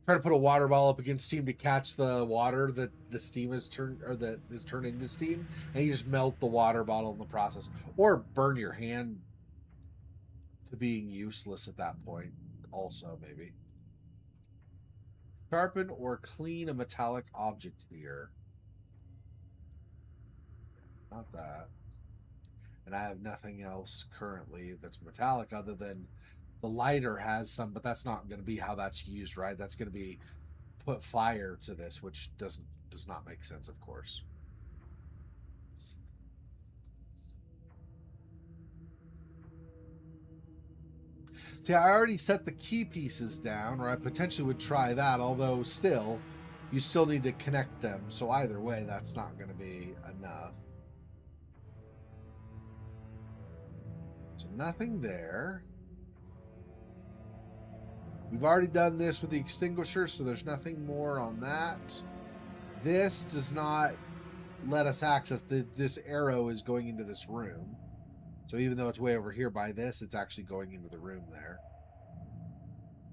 Try to put a water ball up against steam to catch the water that the steam is turned, or that is turned into steam, and you just melt the water bottle in the process, or burn your hand to being useless at that point. Also, maybe sharpen or clean a metallic object here. Not that. And I have nothing else currently that's metallic other than the lighter has some, but that's not going to be how that's used, right? That's going to be put fire to this, which does not make sense, of course. See, I already set the key pieces down, or I potentially would try that, although still, you still need to connect them. So either way, that's not going to be enough. So nothing there. We've already done this with the extinguisher, so there's nothing more on that. This does not let us access this arrow is going into this room. So even though it's way over here by this, it's actually going into the room there.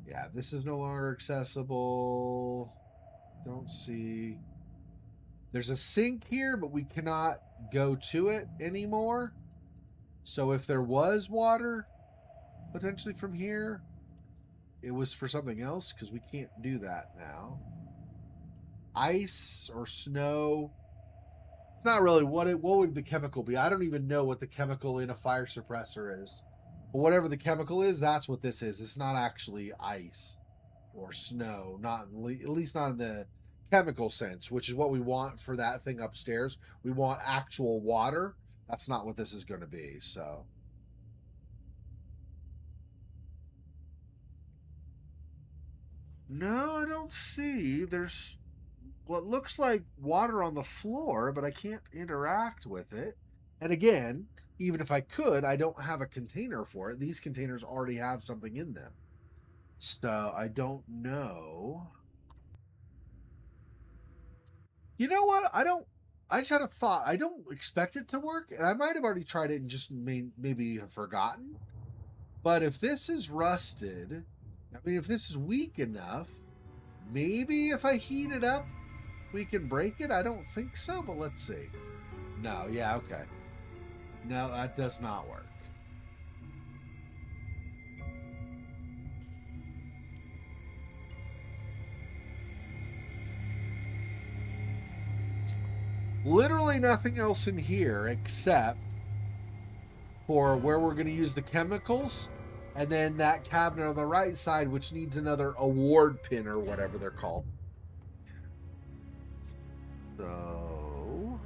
Yeah, this is no longer accessible. Don't see. There's a sink here, but we cannot go to it anymore. So if there was water potentially from here, it was for something else, because we can't do that now. Ice or snow It's not really what would the chemical be? I don't even know what the chemical in a fire suppressor is. But whatever the chemical is, that's what this is. It's not actually ice or snow, not at least not in the chemical sense, which is what we want for that thing upstairs. We want actual water. That's not what this is going to be. So no, I don't see. There's what looks like water on the floor, but I can't interact with it. And again, even if I could, I don't have a container for it. These containers already have something in them. So I don't know. You know what? I just had a thought. I don't expect it to work, and I might have already tried it and just maybe have forgotten. But if this is rusted, I mean, if this is weak enough, maybe if I heat it up, we can break it. I don't think so, but let's see. No, yeah, okay. No, that does not work. Literally nothing else in here except for where we're going to use the chemicals, and then that cabinet on the right side, which needs another award pin or whatever they're called. So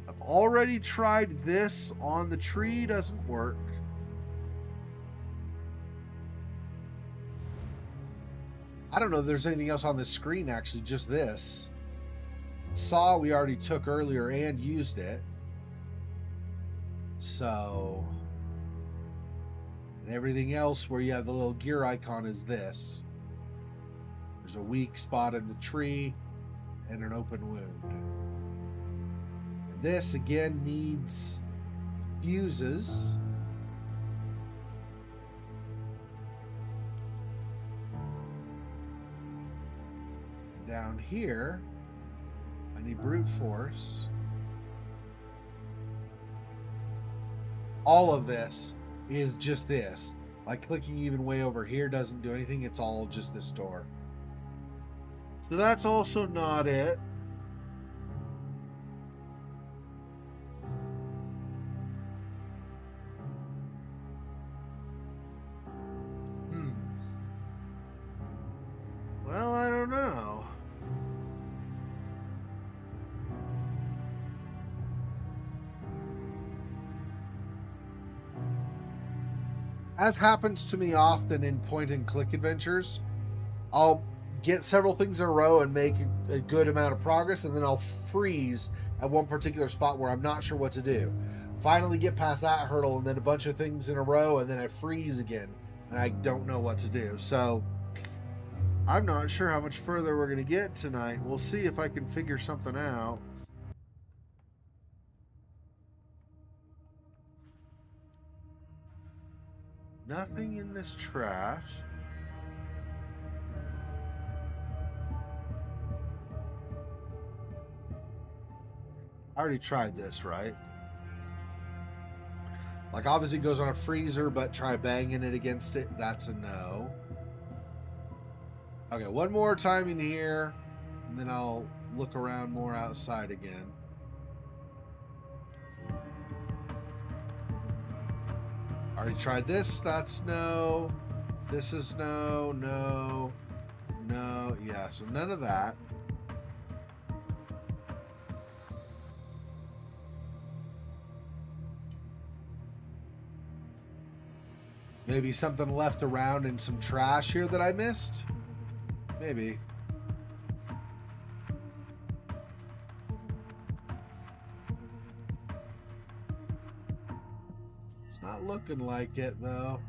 I've already tried this on the tree, doesn't work. I don't know if there's anything else on this screen, actually, just this. Saw we already took earlier and used it. So, and everything else where you have the little gear icon is this. There's a weak spot in the tree and an open wound. And this, again, needs fuses. Down here, I need brute force. All of this is just this. Like clicking even way over here doesn't do anything. It's all just this door. So that's also not it. Well, I don't know. As happens to me often in point and click adventures, I'll get several things in a row and make a good amount of progress, and then I'll freeze at one particular spot where I'm not sure what to do. Finally get past that hurdle, and then a bunch of things in a row, and then I freeze again, and I don't know what to do. So I'm not sure how much further we're going to get tonight. We'll see if I can figure something out. Nothing in this trash. I already tried this, right? Like, obviously it goes on a freezer, but try banging it against it. That's a no. Okay, one more time in here, and then I'll look around more outside again. Already tried this. That's no. This is no, no, no. Yeah, so none of that. Maybe something left around in some trash here that I missed? Maybe. It's not looking like it, though.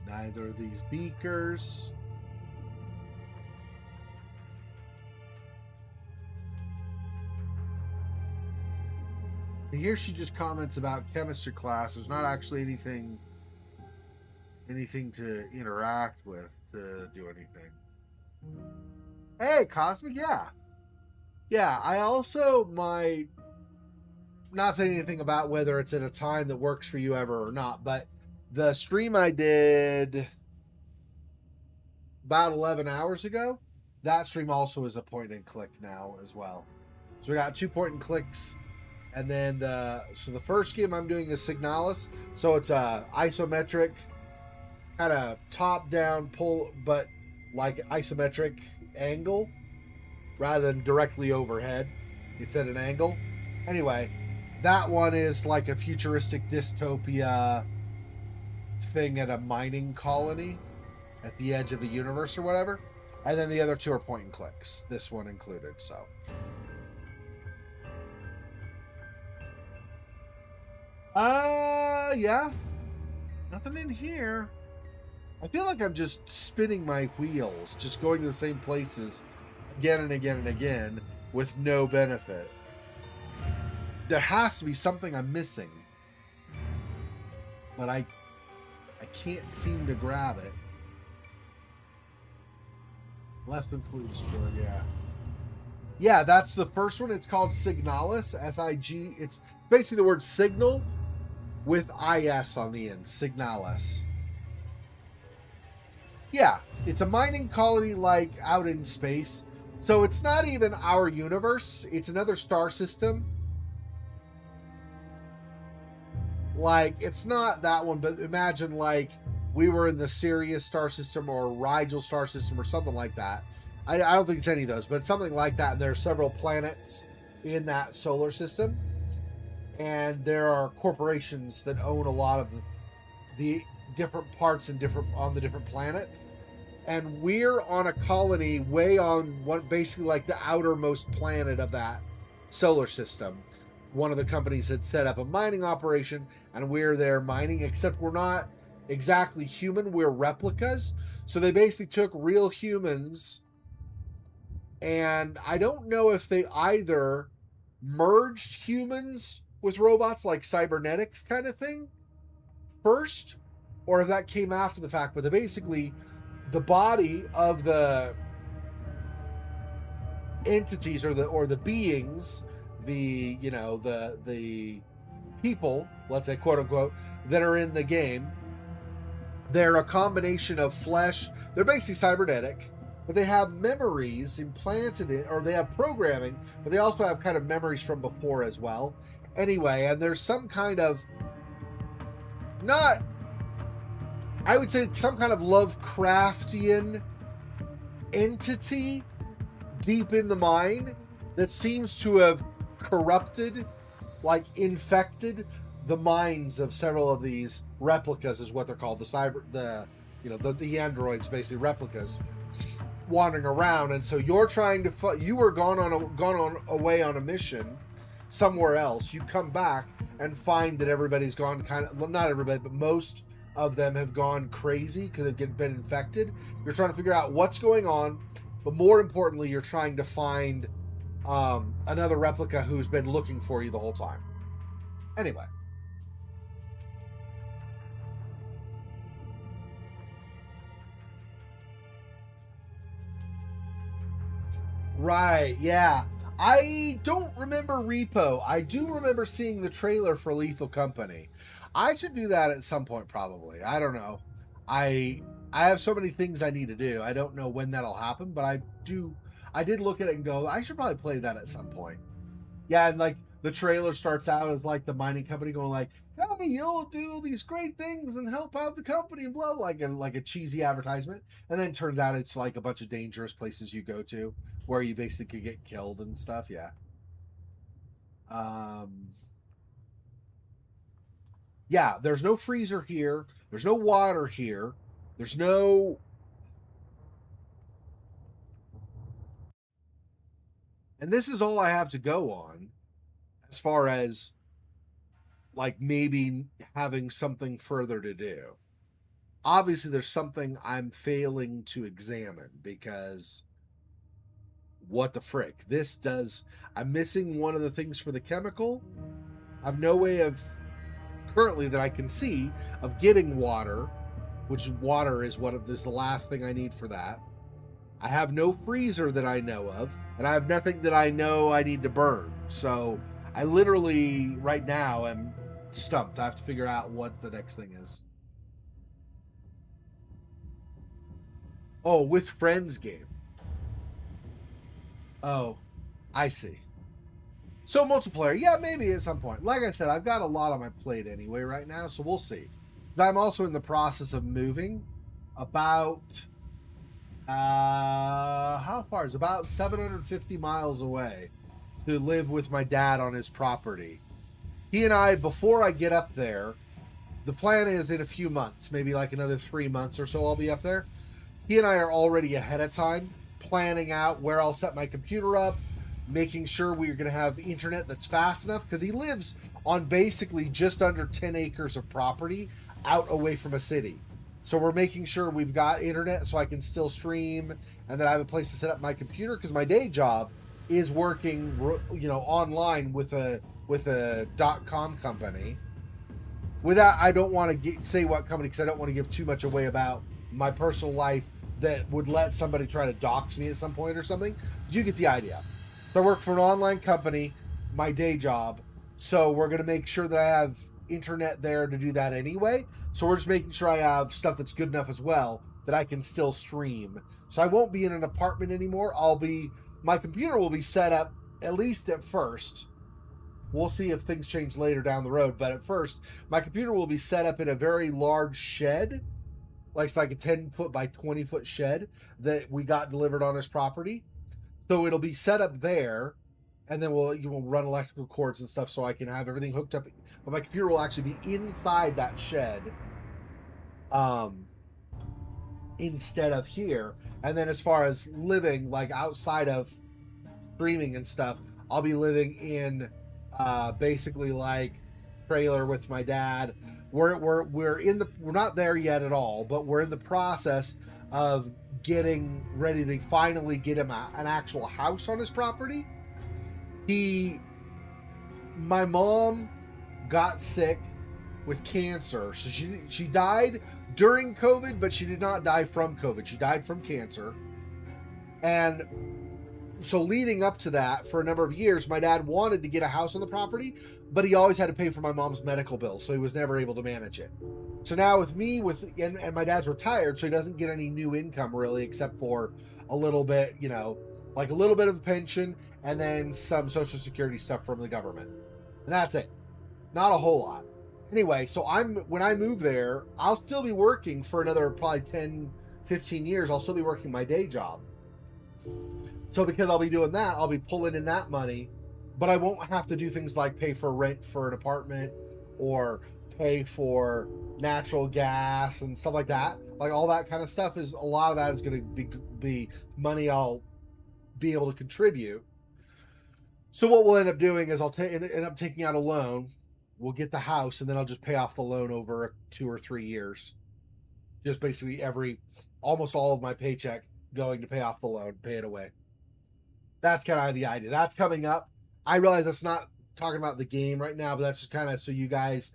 Neither of these beakers. Here she just comments about chemistry class. There's not actually anything to interact with to do anything. Hey, Cosmic, yeah. Yeah, I also not saying anything about whether it's at a time that works for you ever or not, but the stream I did about 11 hours ago, that stream also is a point and click now as well. So we got 2 point and clicks, and then the first game I'm doing is Signalis. So it's a isometric kind of top down pull, but like isometric angle rather than directly overhead. It's at an angle. Anyway, that one is like a futuristic dystopia thing at a mining colony at the edge of a universe or whatever. And then the other 2 are point and clicks, this one included. So yeah, nothing in here. I feel like I'm just spinning my wheels, just going to the same places again and again and again with no benefit. There has to be something I'm missing, but I can't seem to grab it. Left includes store, yeah. Yeah, that's the first one. It's called Signalis, S-I-G. It's basically the word signal with I-S on the end, Signalis. Yeah, it's a mining colony like out in space. So it's not even our universe. It's another star system. Like, it's not that one, but imagine like we were in the Sirius star system or Rigel star system or something like that. I don't think it's any of those, but something like that. And there are several planets in that solar system. And there are corporations that own a lot of the different parts and on the different planets. And we're on a colony way on one, basically like the outermost planet of that solar system. One of the companies had set up a mining operation, and we're there mining, except we're not exactly human, we're replicas. So they basically took real humans, and I don't know if they either merged humans with robots, like cybernetics kind of thing, first, or if that came after the fact. But they basically, the body of the entities or the beings, the people, let's say, quote unquote, that are in the game, they're a combination of flesh. They're basically cybernetic, but they have memories implanted in, or they have programming, but they also have kind of memories from before as well. Anyway, and there's some kind of, not, I would say some kind of Lovecraftian entity deep in the mine that seems to have corrupted, like infected the minds of several of these replicas, is what they're called, the androids, basically replicas wandering around. And so you're trying to you were gone away on a mission somewhere else. You come back and find that everybody's gone not everybody, but most of them have gone crazy because they've been infected. You're trying to figure out what's going on, but more importantly, you're trying to find another replica who's been looking for you the whole time. Anyway. Right, yeah. I don't remember Repo. I do remember seeing the trailer for Lethal Company. I should do that at some point, probably. I don't know. I have so many things I need to do. I don't know when that'll happen, but I did look at it and go, I should probably play that at some point. Yeah, and like the trailer starts out as like the mining company going like, hey, you'll do these great things and help out the company and blah, like a cheesy advertisement. And then it turns out it's like a bunch of dangerous places you go to where you basically get killed and stuff. Yeah. Yeah, there's no freezer here. There's no water here. There's no... And this is all I have to go on as far as like maybe having something further to do. Obviously, there's something I'm failing to examine because what the frick? I'm missing one of the things for the chemical. I have no way of, currently that I can see, of getting water, which water is the last thing I need for that. I have no freezer that I know of, and I have nothing that I know I need to burn. So I literally right now am stumped. I have to figure out what the next thing is. Oh, with friends game. Oh, I see. So multiplayer, yeah, maybe at some point. Like I said, I've got a lot on my plate anyway right now, so we'll see. I'm also in the process of moving. About how far? It's about 750 miles away to live with my dad on his property. He and I, before I get up there, the plan is in a few months, maybe like another 3 months or so, I'll be up there. He and I are already ahead of time planning out where I'll set my computer up, making sure we're going to have internet that's fast enough, because he lives on basically just under 10 acres of property out away from a city. So we're making sure we've got internet so I can still stream, and that I have a place to set up my computer, because my day job is working, online with a .com company. Without, I don't want to say what company, because I don't want to give too much away about my personal life that would let somebody try to dox me at some point or something. You get the idea. So I work for an online company, my day job. So we're going to make sure that I have internet there to do that anyway. So we're just making sure I have stuff that's good enough as well that I can still stream. So I won't be in an apartment anymore. My computer will be set up, at least at first. We'll see if things change later down the road. But at first, my computer will be set up in a very large shed. Like it's like a 10-foot by 20-foot shed that we got delivered on his property. So it'll be set up there, and then we'll run electrical cords and stuff so I can have everything hooked up. But my computer will actually be inside that shed, instead of here. And then as far as living, like outside of streaming and stuff, I'll be living in basically like trailer with my dad. We're not there yet at all, but we're in the process of getting ready to finally get him an actual house on his property. My mom got sick with cancer, so she died during COVID, but she did not die from COVID. She died from cancer. And so leading up to that, for a number of years, my dad wanted to get a house on the property, but he always had to pay for my mom's medical bills, so he was never able to manage it. So now with me, and my dad's retired, so he doesn't get any new income really, except for a little bit, like a little bit of a pension and then some Social Security stuff from the government. And that's it. Not a whole lot. Anyway, so when I move there, I'll still be working for another probably 10, 15 years. I'll still be working my day job. So because I'll be doing that, I'll be pulling in that money, but I won't have to do things like pay for rent for an apartment or pay for natural gas and stuff like that. Like all that kind of stuff, a lot of that is going to be money I'll be able to contribute. So what we'll end up doing is I'll end up taking out a loan. We'll get the house, and then I'll just pay off the loan over 2 or 3 years. Just basically almost all of my paycheck going to pay off the loan, pay it away. That's kind of the idea. That's coming up. I realize that's not talking about the game right now, but that's just kind of so you guys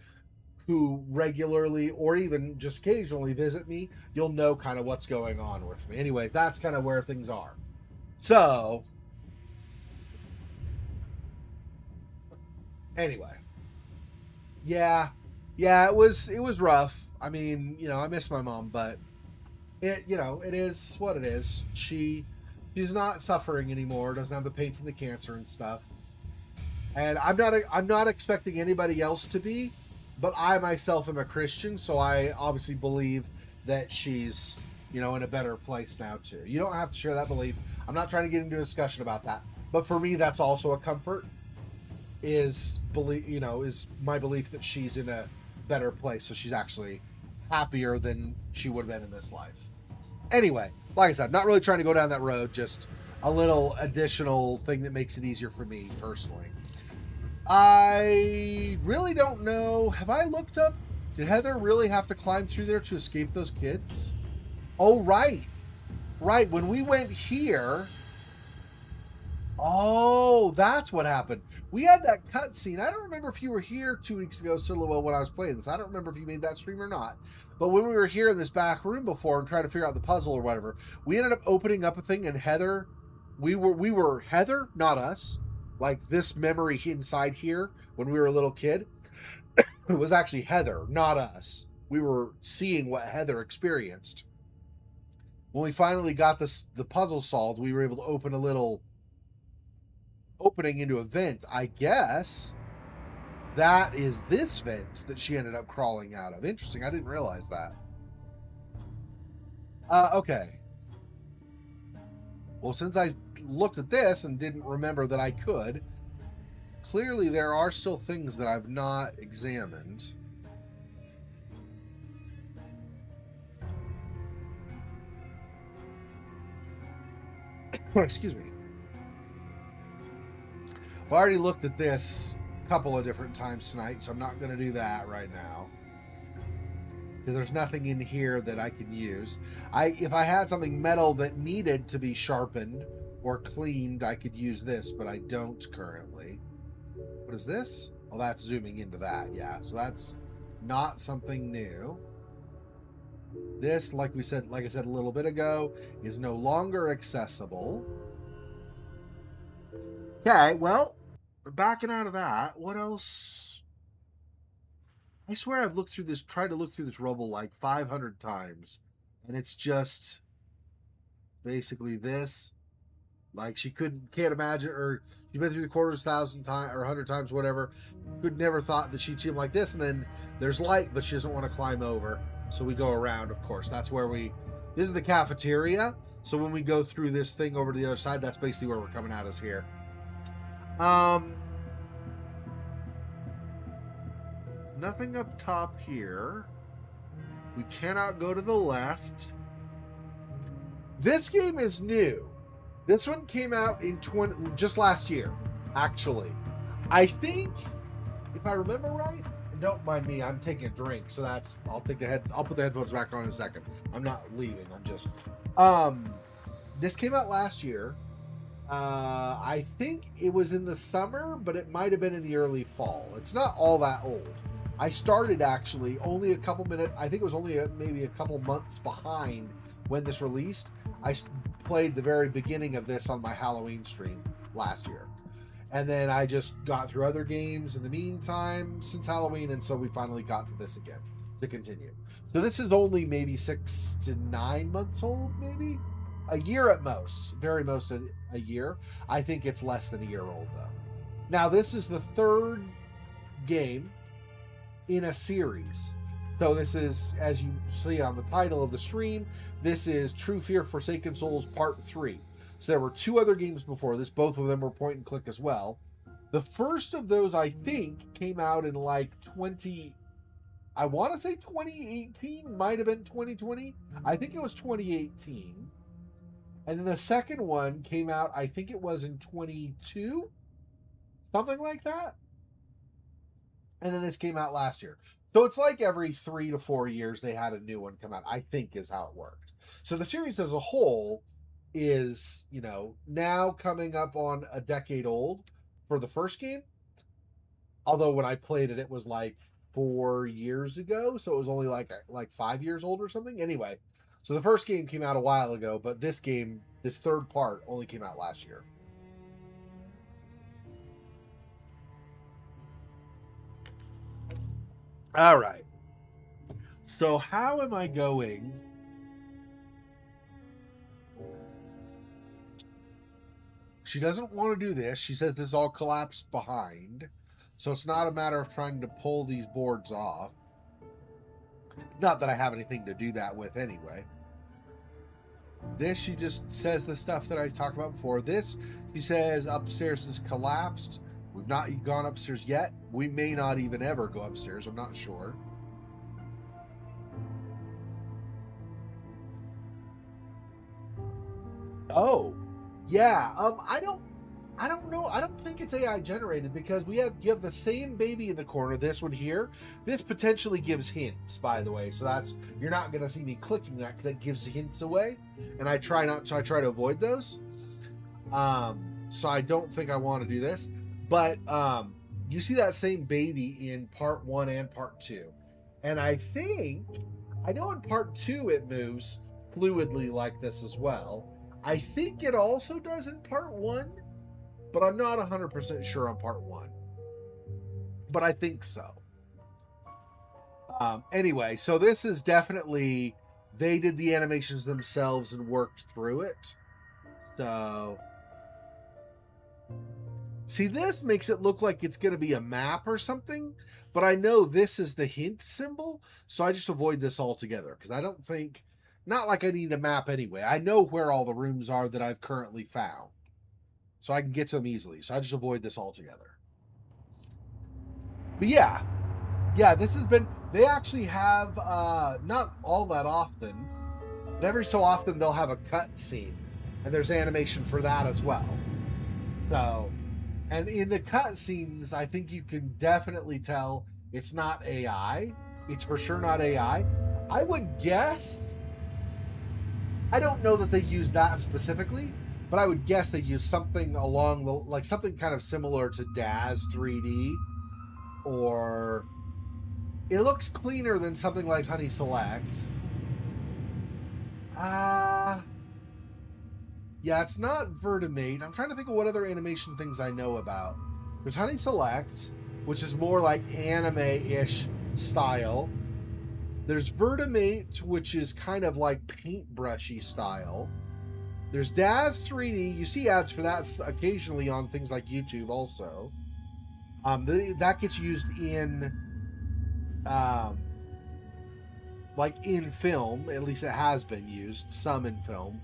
who regularly or even just occasionally visit me, you'll know kind of what's going on with me. Anyway, that's kind of where things are. So, anyway, yeah, it was rough. I mean, I miss my mom, but it is what it is. She's not suffering anymore. Doesn't have the pain from the cancer and stuff. And I'm not expecting anybody else to be, but I myself am a Christian, so I obviously believe that she's, in a better place now too. You don't have to share that belief. I'm not trying to get into a discussion about that. But for me, that's also a comfort. Is my belief that she's in a better place, so she's actually happier than she would have been in this life. Anyway, like I said, not really trying to go down that road, just a little additional thing that makes it easier for me personally. I really don't know. Have I looked up? Did Heather really have to climb through there to escape those kids? Oh, right. When we went here. Oh, that's what happened. We had that cutscene. I don't remember if you were here 2 weeks ago, Silhouette, when I was playing this. I don't remember if you made that stream or not. But when we were here in this back room before and trying to figure out the puzzle or whatever, we ended up opening up a thing, and Heather, we were Heather, not us, like this memory inside here when we were a little kid, it was actually Heather, not us. We were seeing what Heather experienced. When we finally got the puzzle solved, we were able to open a little opening into a vent. I guess that is this vent that she ended up crawling out of. Interesting. I didn't realize that. Okay. Well, since I looked at this and didn't remember that I could, clearly there are still things that I've not examined. Excuse me. I've already looked at this a couple of different times tonight, so I'm not going to do that right now. Because there's nothing in here that I can use. If I had something metal that needed to be sharpened or cleaned, I could use this, but I don't currently. What is this? Oh, that's zooming into that. Yeah, so that's not something new. This, like I said a little bit ago, is no longer accessible. Okay, well, backing out of that, what else? I swear I've tried to look through this rubble like 500 times, and it's just basically this. Like she can't imagine, or she's been through the quarters 1,000 times or 100 times, whatever. Could never thought that she'd see him like this, and then there's light, but she doesn't want to climb over. So we go around, of course. That's where this is the cafeteria. So when we go through this thing over to the other side, that's basically where we're coming at us here. Nothing up top here. We cannot go to the left. This game is new. This one came out in just last year, actually. I think, if I remember right, and don't mind me, I'm taking a drink, so I'll put the headphones back on in a second. I'm not leaving. I'm just this came out last year. I think it was in the summer, but it might have been in the early fall. It's not all that old. I started actually only a couple minutes. I think it was only maybe a couple months behind when this released. I played the very beginning of this on my Halloween stream last year. And then I just got through other games in the meantime since Halloween, and so we finally got to this again to continue. So this is only maybe 6 to 9 months old, maybe? A year at most. Very most a year. I think it's less than a year old, though. Now, this is the third game in a series. So this is, as you see on the title of the stream, this is True Fear Forsaken Souls Part 3. So there were 2 other games before this. Both of them were point and click as well. The first of those, I think, came out in like I want to say 2018, might have been 2020. I think it was 2018. And then the second one came out, I think it was in 22, something like that. And then this came out last year. So it's like every 3 to 4 years they had a new one come out, I think is how it worked. So the series as a whole is, now coming up on a decade old for the first game. Although when I played it, it was like 4 years ago. So it was only like 5 years old or something. Anyway, so the first game came out a while ago, but this game, this third part, only came out last year. All right. So how am I going? She doesn't want to do this. She says this is all collapsed behind. So it's not a matter of trying to pull these boards off. Not that I have anything to do that with anyway. This, she just says the stuff that I talked about before. This, she says upstairs is collapsed. We've not gone upstairs yet. We may not even ever go upstairs. I'm not sure. Oh, yeah. I don't know. I don't think it's AI generated because you have the same baby in the corner. This one here. This potentially gives hints, by the way. So you're not gonna see me clicking that because that gives hints away, and I try to avoid those. So I don't think I want to do this. But you see that same baby in part 1 and part 2. And I know in part 2 it moves fluidly like this as well. I think it also does in part 1. but I'm not 100% sure on part 1. But I think so. Anyway, so this is definitely, they did the animations themselves and worked through it. So, see, this makes it look like it's going to be a map or something, but I know this is the hint symbol, so I just avoid this altogether, because I don't think, not like I need a map anyway. I know where all the rooms are that I've currently found, so I can get to them easily, so I just avoid this altogether. But yeah, this has been, they actually have, not all that often, but every so often they'll have a cut scene, and there's animation for that as well. So, and in the cutscenes, I think you can definitely tell it's not AI. It's for sure not AI. I would guess, I don't know that they use that specifically, but I would guess they use something along the, like something kind of similar to Daz 3D, or it looks cleaner than something like Honey Select. Yeah, it's not Vertimate. I'm trying to think of what other animation things I know about. There's Honey Select, which is more like anime-ish style. There's Vertimate, which is kind of like paintbrushy style. There's Daz 3D. You see ads for that occasionally on things like YouTube also. That gets used in, like in film. At least it has been used, some in film.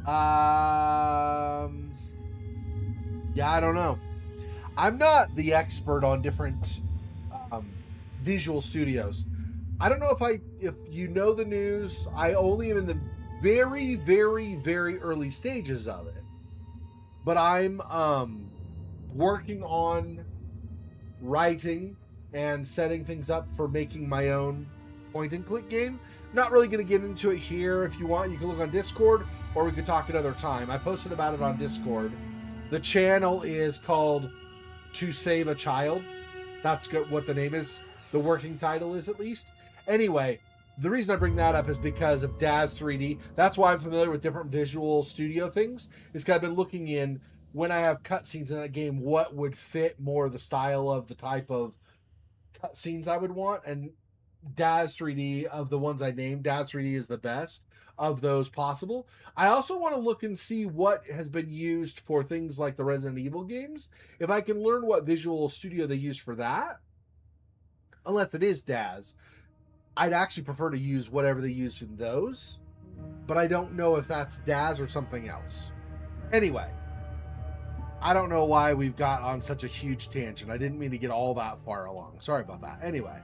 Yeah, I don't know. I'm not the expert on different visual studios. I don't know if you know the news. I only am in the very, very, very early stages of it. But I'm working on writing and setting things up for making my own point and click game. Not really going to get into it here. If you want, you can look on Discord, or we could talk another time. I posted about it on Discord. The channel is called To Save a Child. That's what the name is. The working title is, at least. Anyway, the reason I bring that up is because of Daz 3D. That's why I'm familiar with different visual studio things. Is because I've been looking in, when I have cutscenes in that game, what would fit more the style of the type of cutscenes I would want. And Daz 3D, of the ones I named, Daz 3D is the best of those possible. I also want to look and see what has been used for things like the Resident Evil games. If I can learn what visual studio they use for that, unless it is Daz, I'd actually prefer to use whatever they use in those, but I don't know if that's Daz or something else. Anyway, I don't know why we've got on such a huge tangent. I didn't mean to get all that far along. Sorry about that. Anyway,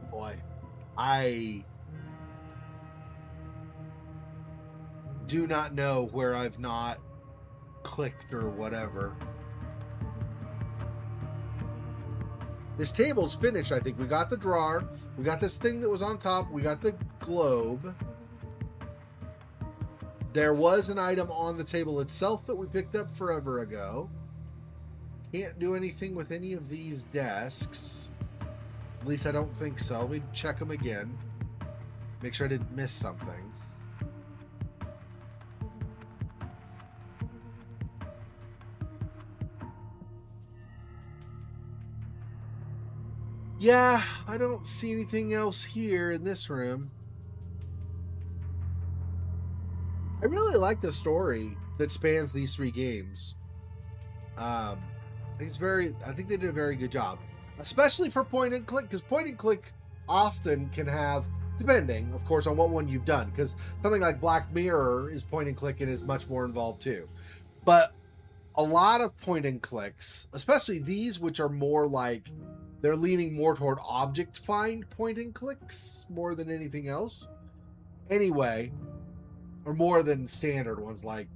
boy, I do not know where I've not clicked or whatever. This table's finished, I think. We got the drawer. We got this thing that was on top. We got the globe. There was an item on the table itself that we picked up forever ago. Can't do anything with any of these desks. At least I don't think so. Let me check them again. Make sure I didn't miss something. Yeah, I don't see anything else here in this room. I really like the story that spans these 3 games. I think they did a very good job, especially for point and click, because point and click often can have, depending, of course, on what one you've done, because something like Black Mirror is point and click and is much more involved too. But a lot of point and clicks, especially these, which are more like, they're leaning more toward object find point and clicks more than anything else. Anyway, or more than standard ones like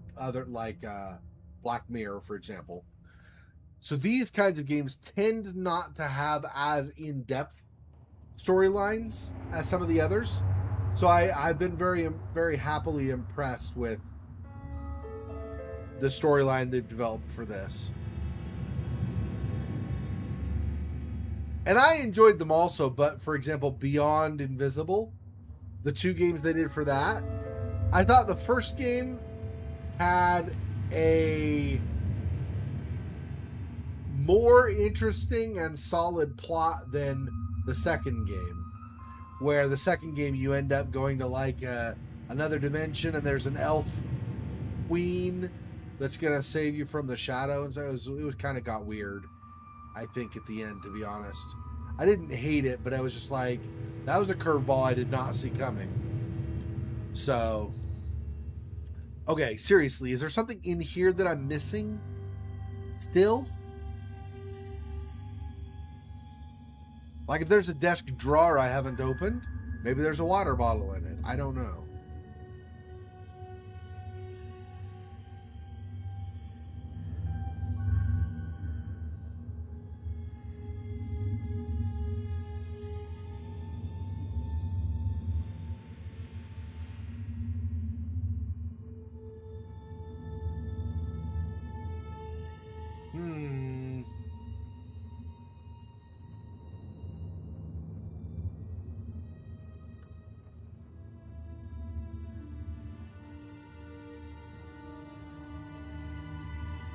Black Mirror, for example. So these kinds of games tend not to have as in-depth storylines as some of the others. So I've been very, very happily impressed with the storyline they've developed for this. And I enjoyed them also, but for example, Beyond Invisible, the 2 games they did for that. I thought the first game had a more interesting and solid plot than the second game, where the second game you end up going to like another dimension and there's an elf queen that's gonna save you from the shadow, and so it was kind of got weird, I think, at the end, to be honest. I didn't hate it, but I was just like, that was a curveball I did not see coming. So, okay, seriously, is there something in here that I'm missing still? Like if there's a desk drawer I haven't opened, maybe there's a water bottle in it. I don't know.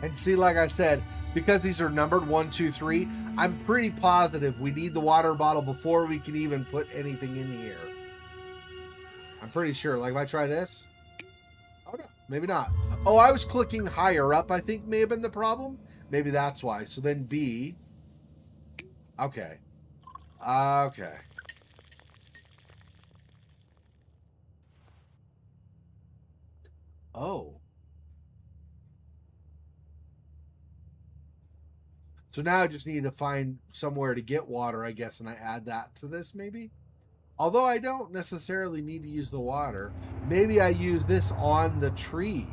And see, like I said, because these are numbered 1, 2, 3, I'm pretty positive we need the water bottle before we can even put anything in here. I'm pretty sure. Like if I try this, oh no, maybe not. Oh, I was clicking higher up, I think may have been the problem. Maybe that's why. So then B. Okay. Okay. Oh. So now I just need to find somewhere to get water, I guess, and I add that to this, maybe? Although I don't necessarily need to use the water. Maybe I use this on the tree.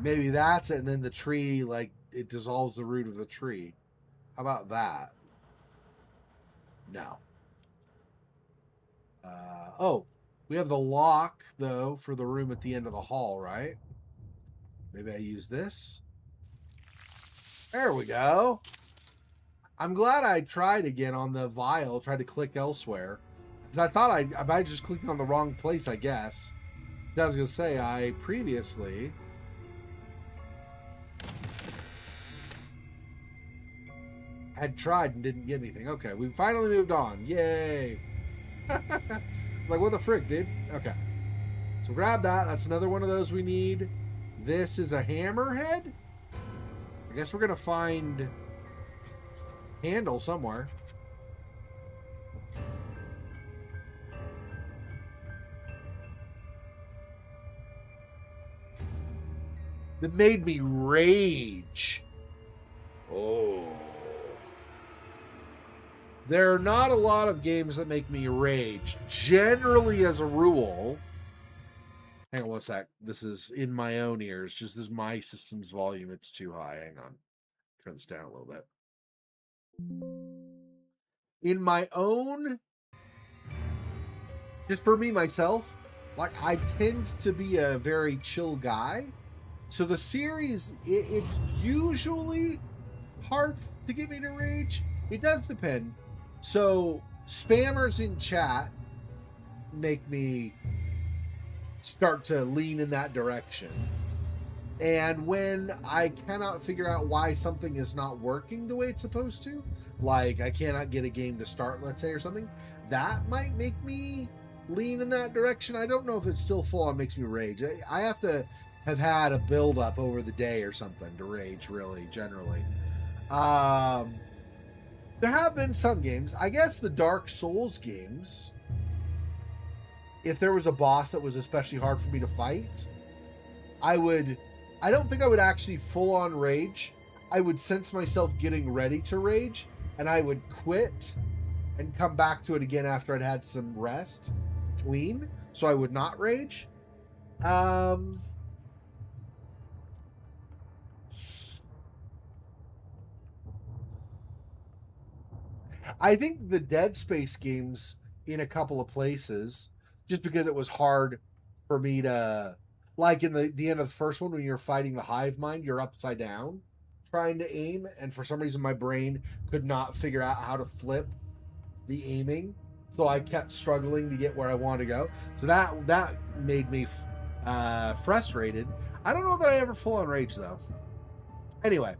Maybe that's it, and then the tree, like, it dissolves the root of the tree. How about that? No. Oh, we have the lock, though, for the room at the end of the hall, right? Maybe I use this. There we go. I'm glad I tried again on the vial, tried to click elsewhere. Because I thought I might just clicked on the wrong place, I guess. I was going to say, I previously had tried and didn't get anything. Okay, we finally moved on. Yay. It's like, what the frick, dude? Okay. So grab that. That's another one of those we need. This is a hammerhead? I guess we're going to find handle somewhere. That made me rage. Oh. There are not a lot of games that make me rage. Generally, as a rule... Hang on one sec. This is in my own ears. Just this is my system's volume. It's too high. Hang on. Turn this down a little bit. In my own... Just for me, myself, like, I tend to be a very chill guy. So the series, it's usually hard to get me to rage. It does depend. So spammers in chat make me start to lean in that direction. And when I cannot figure out why something is not working the way it's supposed to, like I cannot get a game to start, let's say, or something, that might make me lean in that direction. I don't know if it's still full on makes me rage. I have to have had a build up over the day or something to rage, really, generally. There have been some games, I guess the Dark Souls games, if there was a boss that was especially hard for me to fight, I don't think I would actually full on rage. I would sense myself getting ready to rage, and I would quit and come back to it again after I'd had some rest between, so I would not rage. I think the Dead Space games in a couple of places, just because it was hard for me to, like in the end of the first one when you're fighting the hive mind, you're upside down trying to aim, and for some reason my brain could not figure out how to flip the aiming. So I kept struggling to get where I wanted to go. So that made me frustrated. I don't know that I ever full on rage though. Anyway,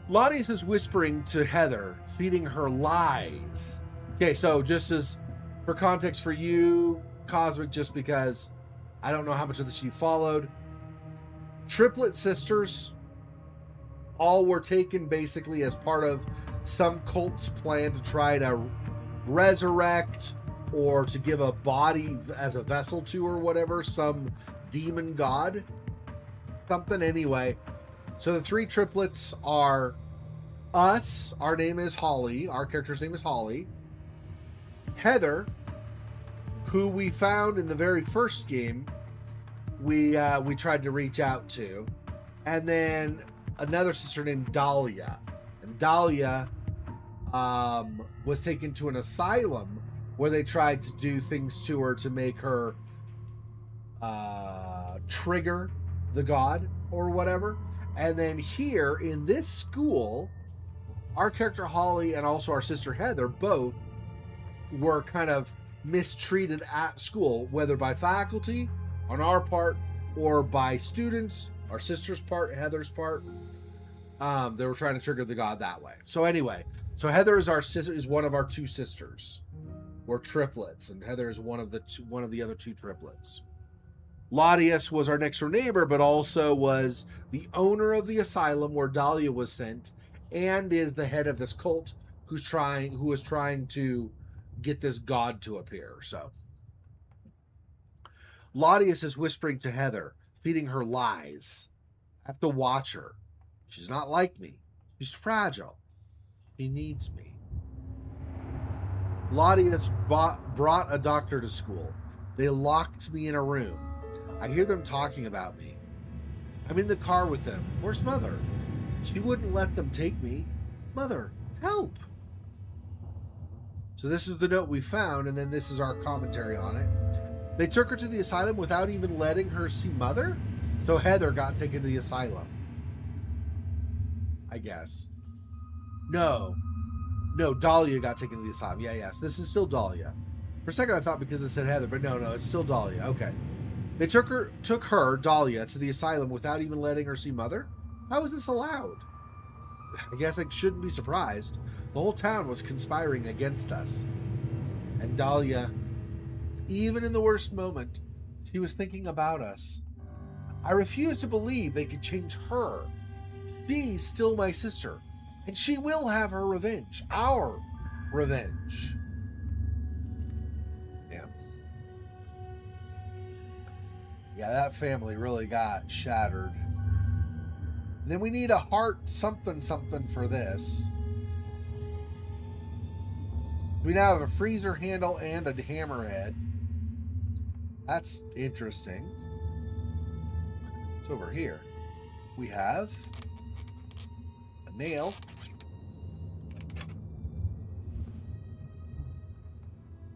Lottius is whispering to Heather, feeding her lies. Okay, so just as for context for you, Cosmic, just because I don't know how much of this you followed, triplet sisters all were taken basically as part of some cult's plan to try to resurrect or to give a body as a vessel to or whatever, some demon god, something. Anyway, so the three triplets are us. Our name is Holly. Our character's name is Holly. Heather, who we found in the very first game, we tried to reach out to, and then another sister named Dahlia. And Dahlia was taken to an asylum where they tried to do things to her to make her trigger the god or whatever. And then here in this school, our character Holly and also our sister Heather both were kind of mistreated at school, whether by faculty on our part or by students, our sister's part, Heather's part. They were trying to trigger the god that way. So anyway, so Heather is our sister, is one of our two sisters. We're triplets, and Heather is one of the other two triplets. Lottius was our next door neighbor, but also was the owner of the asylum where Dahlia was sent, and is the head of this cult who is trying to get this god to appear. So Lottius is whispering to Heather, feeding her lies. I have to watch her. She's not like me. She's fragile. She needs me. Lottius brought a doctor to school. They locked me in a room. I hear them talking about me. I'm in the car with them. Where's Mother? She wouldn't let them take me. Mother, help! So this is the note we found, and then this is our commentary on it. They took her to the asylum without even letting her see Mother? So Heather got taken to the asylum, I guess. No, Dahlia got taken to the asylum. Yes, this is still Dahlia. For a second I thought because it said Heather, but no, it's still Dahlia. Okay. They took her, Dahlia, to the asylum without even letting her see Mother? How is this allowed? I guess I shouldn't be surprised. The whole town was conspiring against us. And Dahlia, even in the worst moment, she was thinking about us. I refuse to believe they could change her. She's still my sister, and she will have her revenge. Our revenge. Yeah, that family really got shattered. And then we need a heart something for this. We now have a freezer handle and a hammerhead. That's interesting. It's over here. We have a nail.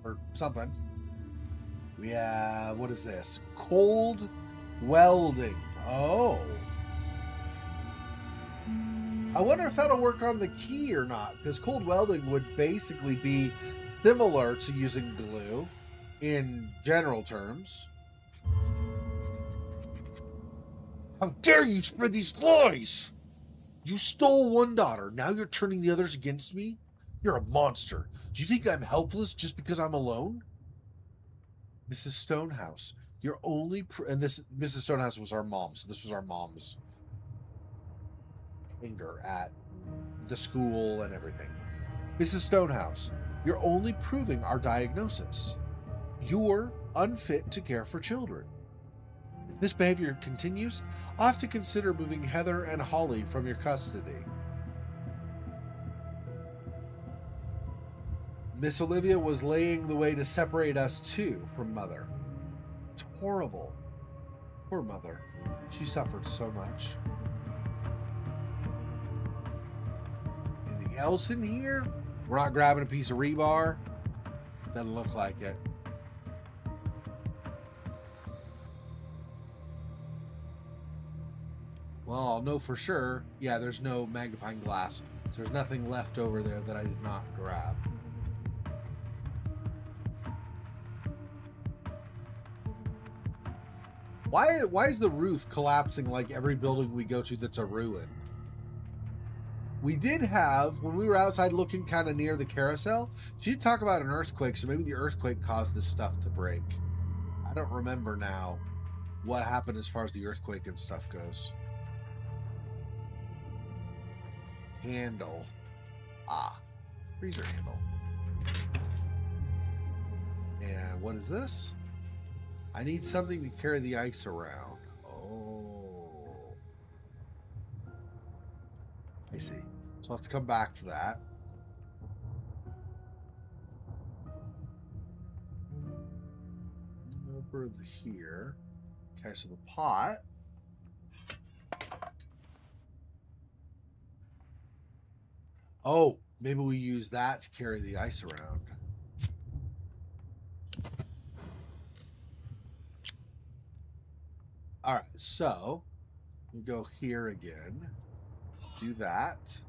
Or something. We have, what is this? Cold welding. Oh. I wonder if that'll work on the key or not, because cold welding would basically be similar to using glue in general terms. How dare you spread these lies? You stole one daughter. Now you're turning the others against me? You're a monster. Do you think I'm helpless just because I'm alone? Mrs. Stonehouse, you're only... and this, Mrs. Stonehouse was our mom, so this was our mom's anger at the school and everything. Mrs. Stonehouse, you're only proving our diagnosis. You're unfit to care for children. If this behavior continues, I'll have to consider moving Heather and Holly from your custody. Miss Olivia was laying the way to separate us too from Mother. It's horrible. Poor Mother. She suffered so much. Anything else in here? We're not grabbing a piece of rebar? Doesn't look like it. Well, I'll know for sure. Yeah, there's no magnifying glass. So there's nothing left over there that I did not grab. Why is the roof collapsing like every building we go to that's a ruin? We did have, when we were outside looking kind of near the carousel, she did talk about an earthquake, so maybe the earthquake caused this stuff to break. I don't remember now what happened as far as the earthquake and stuff goes. Handle. Ah, freezer handle. And what is this? I need something to carry the ice around. Oh. I see. So I'll have to come back to that. Over here. Okay, so the pot. Oh, maybe we use that to carry the ice around. All right, so we go here again. Do that.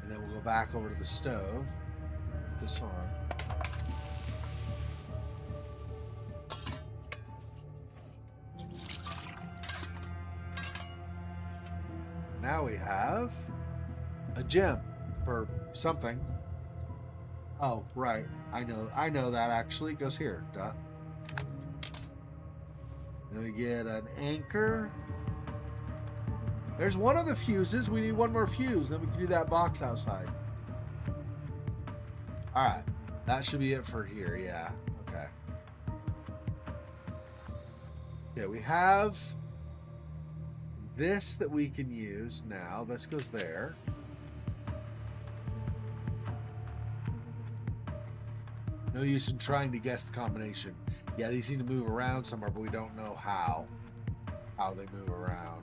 And then we'll go back over to the stove. Put this on. Now we have a gem for something. Oh, right. I know that actually. It goes here. Duh. Then we get an anchor. There's one of the fuses. We need one more fuse. Then we can do that box outside. All right. That should be it for here. Yeah. Okay. Yeah, we have this that we can use now. This goes there. No use in trying to guess the combination. Yeah, these need to move around somewhere, but we don't know how they move around.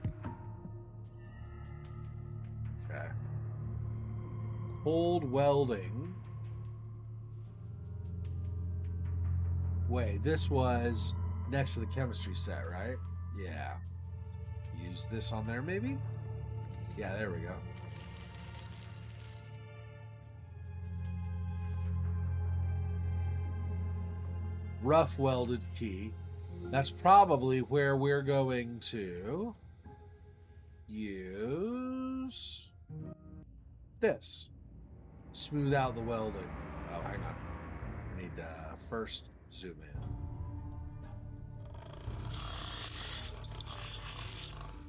Okay. Cold welding. Wait, this was next to the chemistry set, right? Yeah. Use this on there, maybe? Yeah, there we go. Rough welded key. That's probably where we're going to use this. Smooth out the welding. Oh, hang on. I need to first zoom in.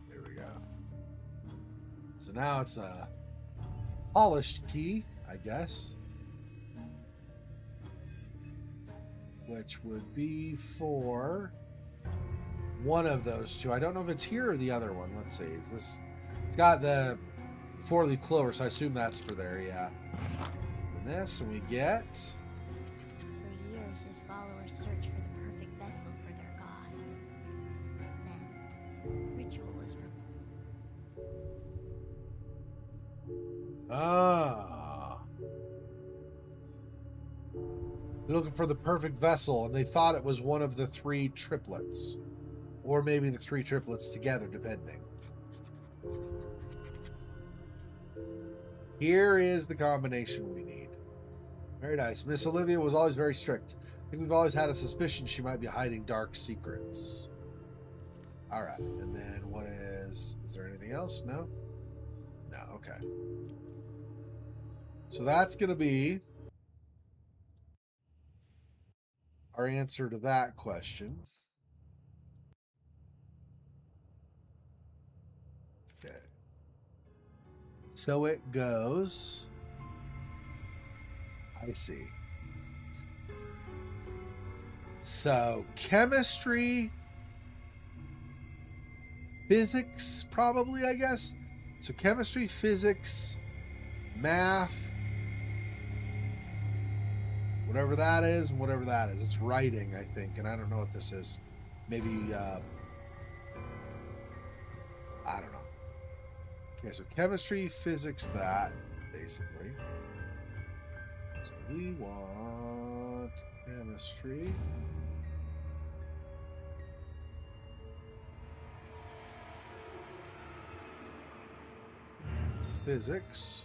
There we go. So now it's a polished key, I guess. Which would be for one of those two. I don't know if it's here or the other one. Let's see. Is this? It's got the four-leaf clover, so I assume that's for there. Yeah. And this, and we get. For years, his followers searched for the perfect vessel for their god. Then, ritual was. Looking for the perfect vessel, and they thought it was one of the three triplets, or maybe the three triplets together, depending. Here is the combination we need. Very nice. Miss Olivia was always very strict. I think we've always had a suspicion she might be hiding dark secrets. All right, and then what is there anything else? No? No, okay. So that's going to be our answer to that question. Okay. So it goes. I see. So chemistry, physics, probably, I guess. So chemistry, physics, math, whatever that is, and whatever that is. It's writing, I think, and I don't know what this is. Maybe, I don't know. Okay, so chemistry, physics, that, basically. So we want chemistry. Physics.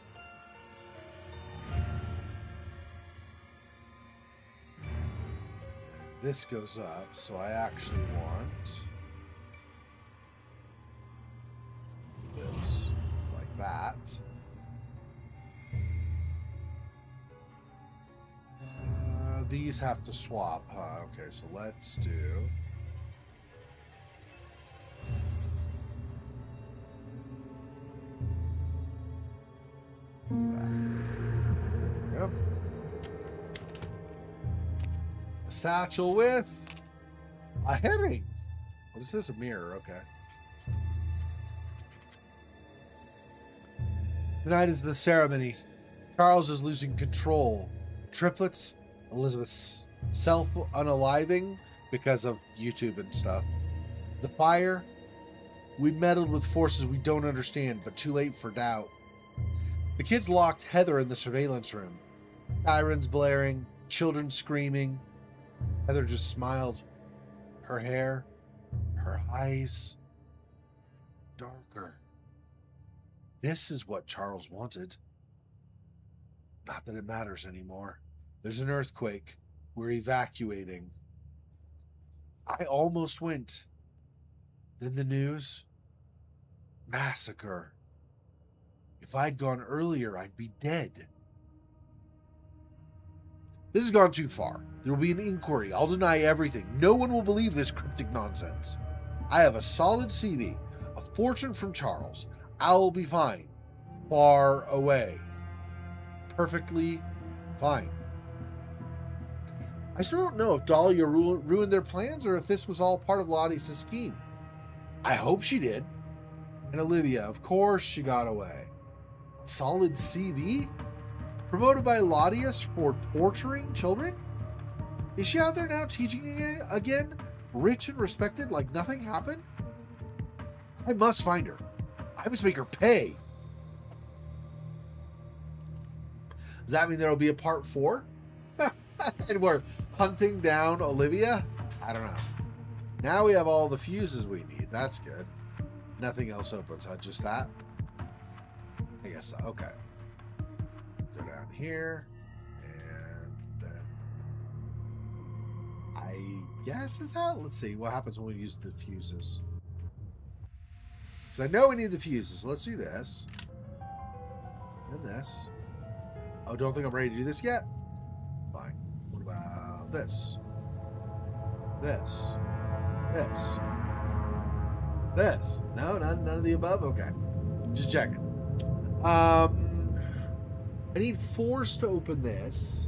this goes up, so I actually want this like that. These have to swap, huh? Okay, so let's do... Yep. A satchel with a herring. What is this? A mirror. Okay. Tonight is the ceremony. Charles is losing control. Triplets, Elizabeth's self-unaliving because of YouTube and stuff. The fire, we meddled with forces we don't understand, but too late for doubt. The kids locked Heather in the surveillance room. Sirens blaring, children screaming. Heather just smiled. Her hair, her eyes, darker. This is what Charles wanted. Not that it matters anymore. There's an earthquake. We're evacuating. I almost went. Then the news. Massacre. If I'd gone earlier, I'd be dead. This has gone too far. There will be an inquiry. I'll deny everything. No one will believe this cryptic nonsense. I have a solid CV, a fortune from Charles. I'll be fine. Far away. Perfectly fine. I still don't know if Dahlia ruined their plans or if this was all part of Lottie's scheme. I hope she did. And Olivia, of course she got away. A solid CV? Promoted by Lottius for torturing children? Is she out there now teaching again? Rich and respected like nothing happened? I must find her. I must make her pay. Does that mean there will be a part 4? And we're hunting down Olivia? I don't know. Now we have all the fuses we need. That's good. Nothing else opens, huh? Just that? I guess so. Okay. Go down here. And I guess is that? Let's see. What happens when we use the fuses? Because I know we need the fuses. So let's do this. And this. Oh, don't think I'm ready to do this yet? Fine. What about this? This. This. This. No, none of the above? Okay. Just checking. I need force to open this.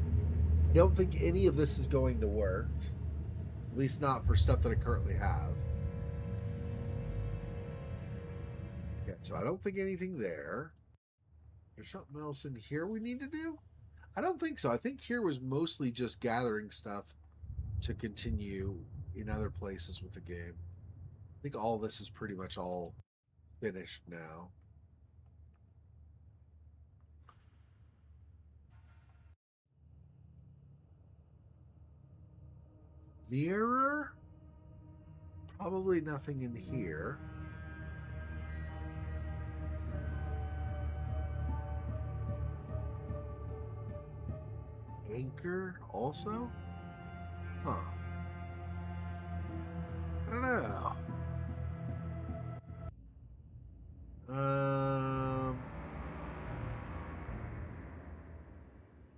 I don't think any of this is going to work. At least not for stuff that I currently have. Okay, so I don't think anything there. There's something else in here we need to do? I don't think so. I think here was mostly just gathering stuff to continue in other places with the game. I think all this is pretty much all finished now. Mirror? Probably nothing in here. Anchor also? Huh. I don't know.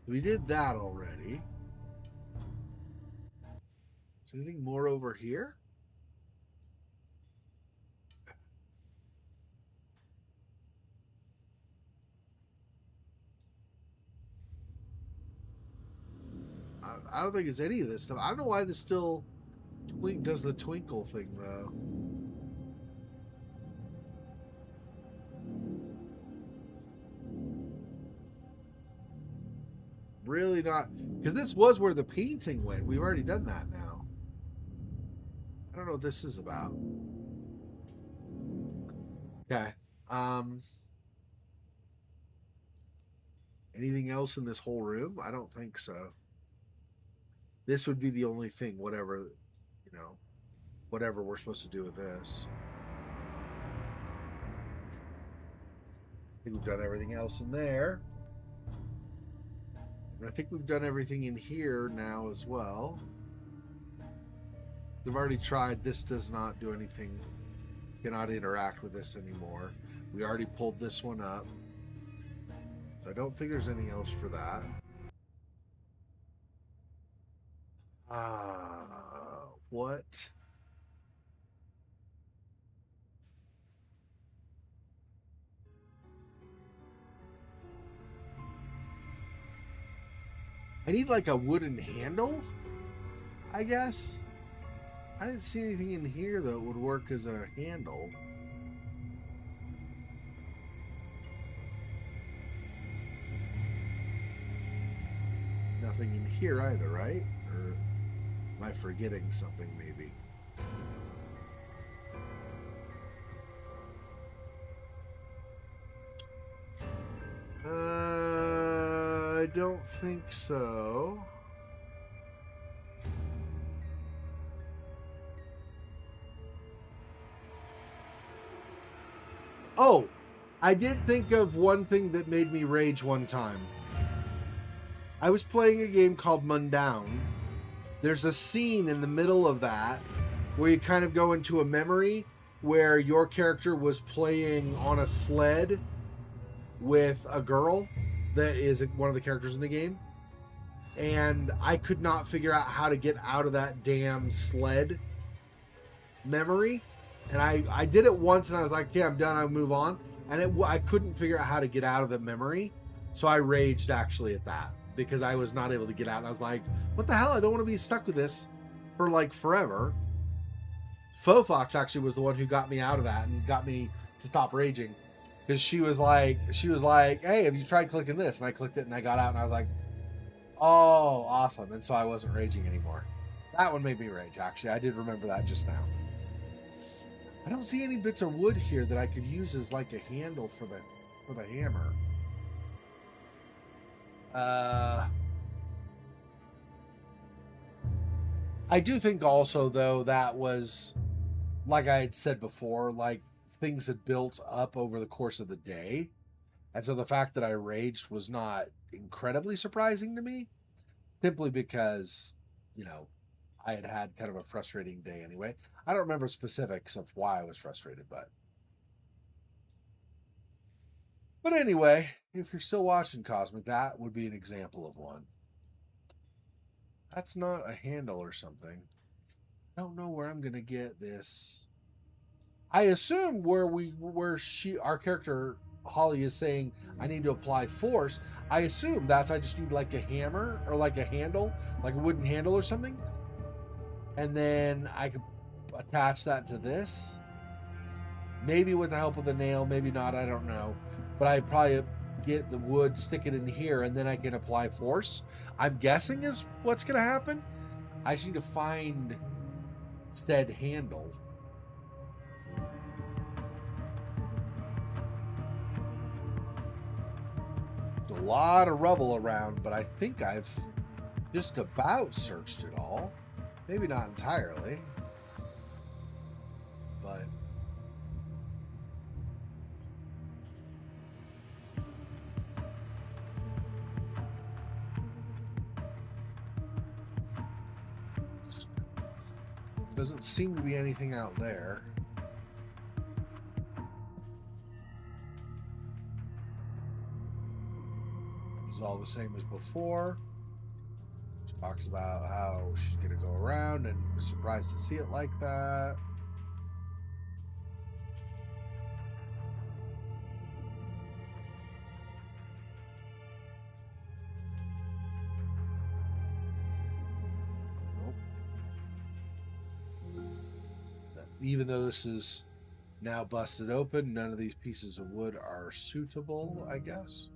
We did that already. Is there anything more over here? I don't think it's any of this stuff. I don't know why this still does the twinkle thing, though. Really not... Because this was where the painting went. We've already done that now. I don't know what this is about. Okay. Anything else in this whole room? I don't think so. This would be the only thing, whatever, you know, whatever we're supposed to do with this. I think we've done everything else in there. And I think we've done everything in here now as well. I've already tried. This does not do anything. Cannot interact with this anymore. We already pulled this one up. I don't think there's anything else for that. What? I need like a wooden handle, I guess. I didn't see anything in here that would work as a handle. Nothing in here either, right? Or am I forgetting something maybe? I don't think so. Oh, I did think of one thing that made me rage one time. I was playing a game called Mundown. There's a scene in the middle of that where you kind of go into a memory where your character was playing on a sled with a girl that is one of the characters in the game. And I could not figure out how to get out of that damn sled memory. And I did it once and I was like, okay, I'm done. I'll move on. And I couldn't figure out how to get out of the memory. So I raged actually at that because I was not able to get out. And I was like, what the hell? I don't want to be stuck with this for like forever. Faux Fox actually was the one who got me out of that and got me to stop raging. Because she was like, hey, have you tried clicking this? And I clicked it and I got out and I was like, oh, awesome. And so I wasn't raging anymore. That one made me rage, actually. I did remember that just now. I don't see any bits of wood here that I could use as like a handle for the hammer. I do think also, though, that was, like I had said before, like things had built up over the course of the day. And so the fact that I raged was not incredibly surprising to me, simply because, you know, I had had kind of a frustrating day anyway. I don't remember specifics of why I was frustrated, but anyway, if you're still watching Cosmic, that would be an example of one. That's not a handle or something. I don't know where I'm gonna get this. I assume our character Holly is saying I need to apply force. I assume that's I just need like a hammer or like a handle, like a wooden handle or something. And then I could attach that to this. Maybe with the help of the nail, maybe not, I don't know. But I probably get the wood, stick it in here, and then I can apply force. I'm guessing is what's going to happen. I just need to find said handle. There's a lot of rubble around, but I think I've just about searched it all. Maybe not entirely, but doesn't seem to be anything out there. This is all the same as before. She talks about how she's going to go around and was surprised to see it like that. Even though this is now busted open, none of these pieces of wood are suitable, I guess.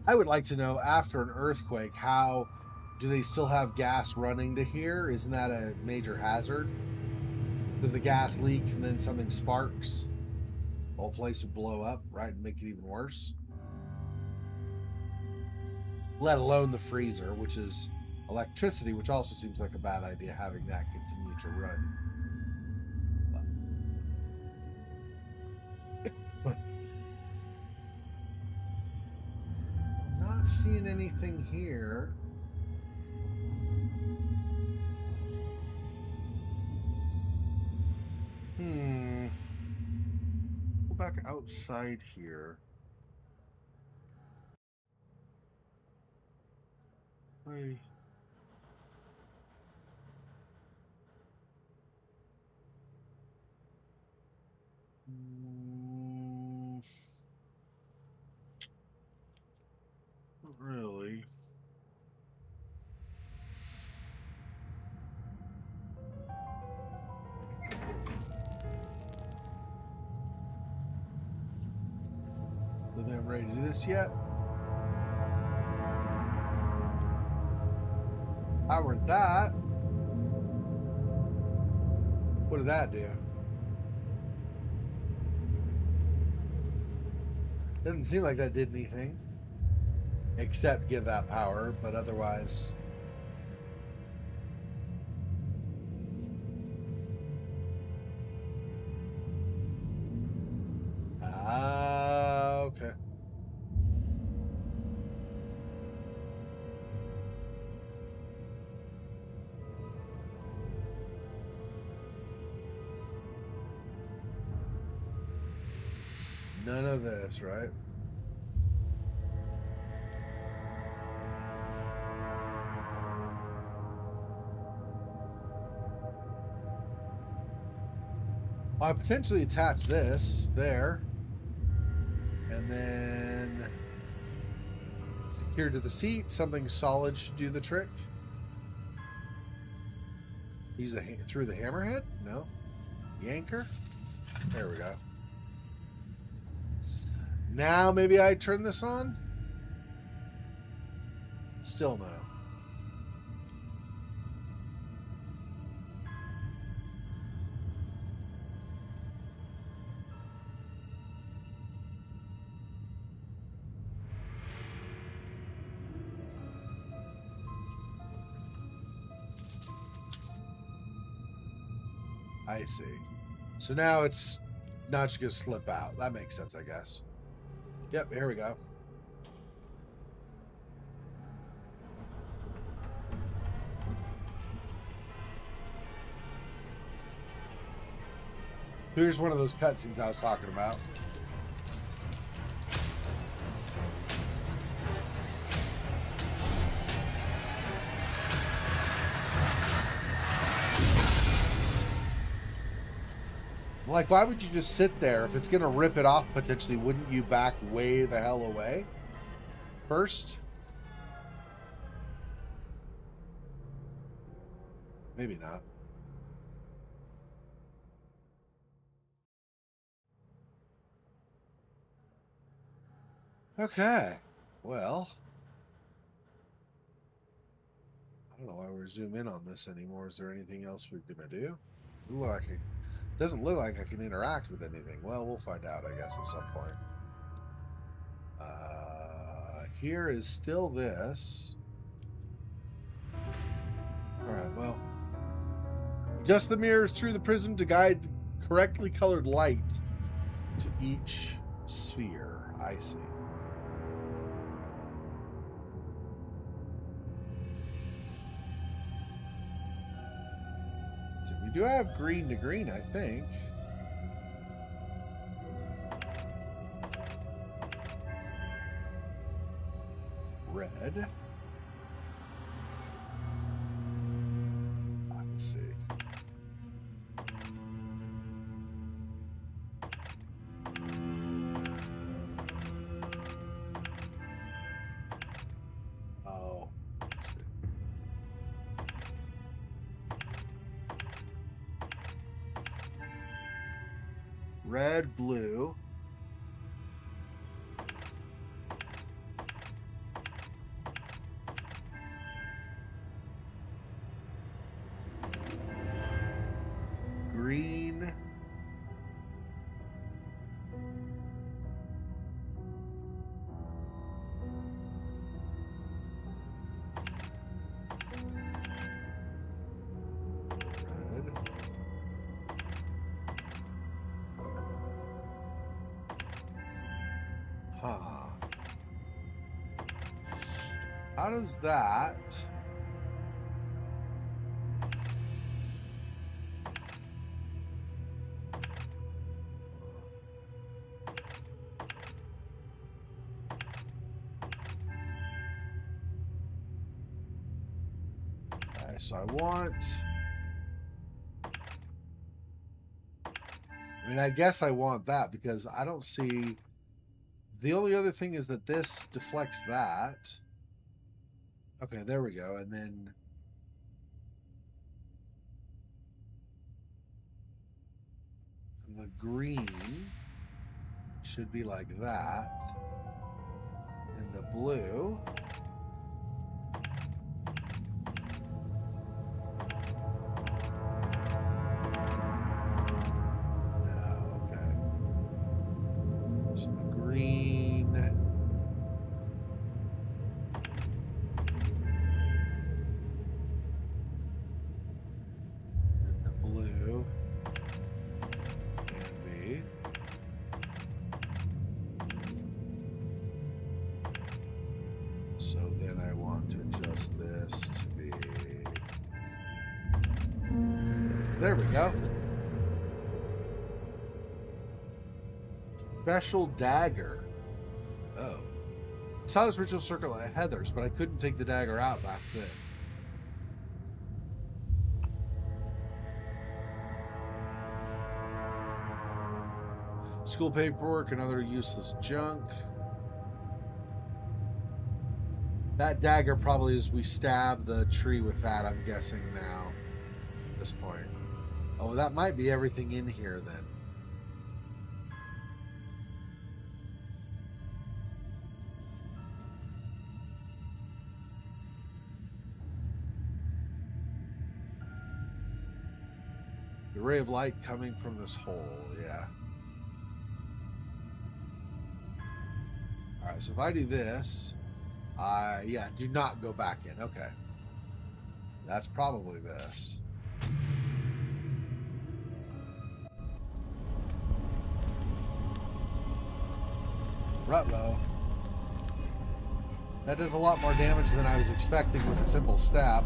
I would like to know, after an earthquake, how do they still have gas running to here? Isn't that a major hazard? If the gas leaks and then something sparks, the whole place would blow up, right, and make it even worse. Let alone the freezer, which is electricity, which also seems like a bad idea, having that continue to run. Not seeing anything here. Go back outside here. Hey. Not really. So they're ready to do this yet? Powered that. What did that do? Doesn't seem like that did anything. Except give that power, but otherwise. Okay. None of this, right? I potentially attach this there, and then secure to the seat. Something solid should do the trick. Use the through the hammerhead? No. The anchor? There we go. Now maybe I turn this on? Still no. I see. So now it's not just going to slip out. That makes sense, I guess. Yep, here we go. Here's one of those cutscenes I was talking about. Like, why would you just sit there? If it's going to rip it off potentially, wouldn't you back way the hell away first? Maybe not. Okay. Well, I don't know why we're zoom in on this anymore. Is there anything else we're going to do? Doesn't look like I can interact with anything. Well, we'll find out, I guess, at some point. Here is still this. Alright, well. Adjust the mirrors through the prism to guide the correctly colored light to each sphere. I see. So we do have green to green, I think. Red. I see. Oh, I see. Red, blue. Huh. How does that... Okay, so I want... I mean, I guess I want that because I don't see... The only other thing is that this deflects that. Okay, there we go. And then... the green should be like that. And the blue... green. And the blue can be. So then I want to adjust this to be. There we go. Special dagger. Oh. I saw this ritual circle at Heather's, but I couldn't take the dagger out back then. School paperwork and other useless junk. That dagger probably is we stab the tree with that, I'm guessing now. At this point. Oh, that might be everything in here then. The ray of light coming from this hole, yeah. Alright, so if I do this, yeah, do not go back in. Okay. That's probably this. Ruh-roh. That does a lot more damage than I was expecting with a simple stab.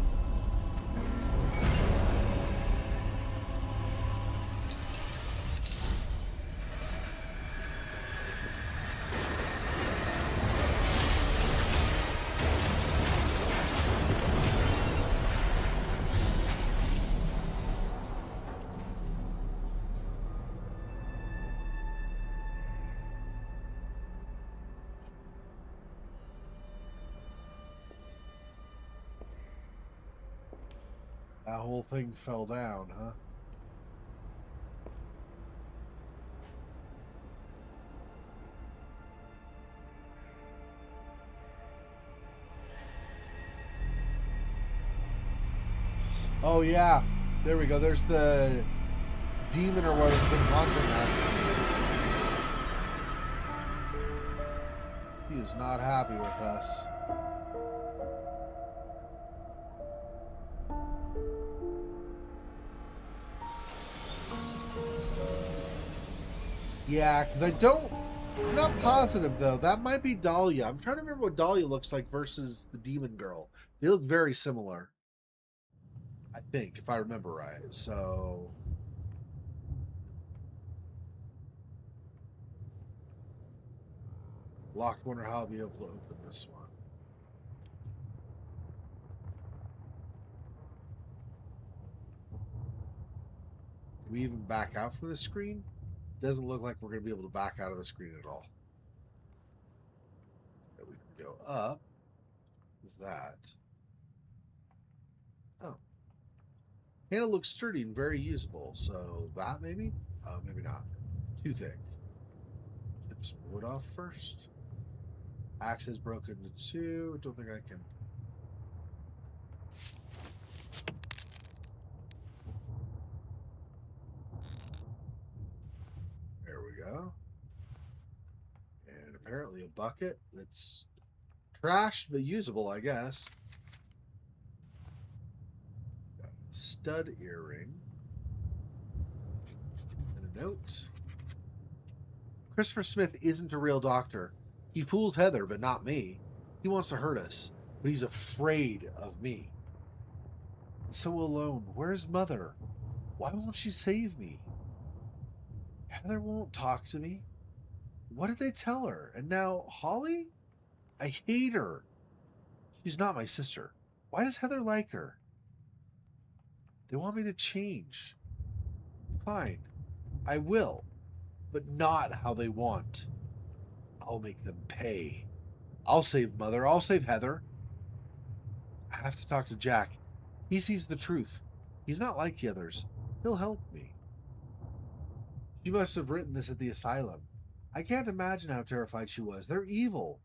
That whole thing fell down, huh? Oh, yeah. There we go. There's the demon or whatever's been haunting us. He is not happy with us. Yeah, because I'm not positive though. That might be Dahlia. I'm trying to remember what Dahlia looks like versus the demon girl. They look very similar. I think, if I remember right. So... locked. Wonder how I'll be able to open this one. Can we even back out from the screen? Doesn't look like we're going to be able to back out of the screen at all. That we can go up. Is that? Oh. Handle looks sturdy and very usable. So that maybe? Maybe not. Too thick. Chip some wood off first. Axe is broken into two. Don't think I can. There we go. And apparently a bucket that's trashed but usable, I guess. Got a stud earring. And a note. Christopher Smith isn't a real doctor. He fools Heather, but not me. He wants to hurt us, but he's afraid of me. I'm so alone. Where's Mother? Why won't she save me? Heather won't talk to me. What did they tell her? And now Holly? I hate her. She's not my sister. Why does Heather like her? They want me to change. Fine. I will. But not how they want. I'll make them pay. I'll save Mother. I'll save Heather. I have to talk to Jack. He sees the truth. He's not like the others. He'll help me. She must have written this at the asylum. I can't imagine how terrified she was. They're evil.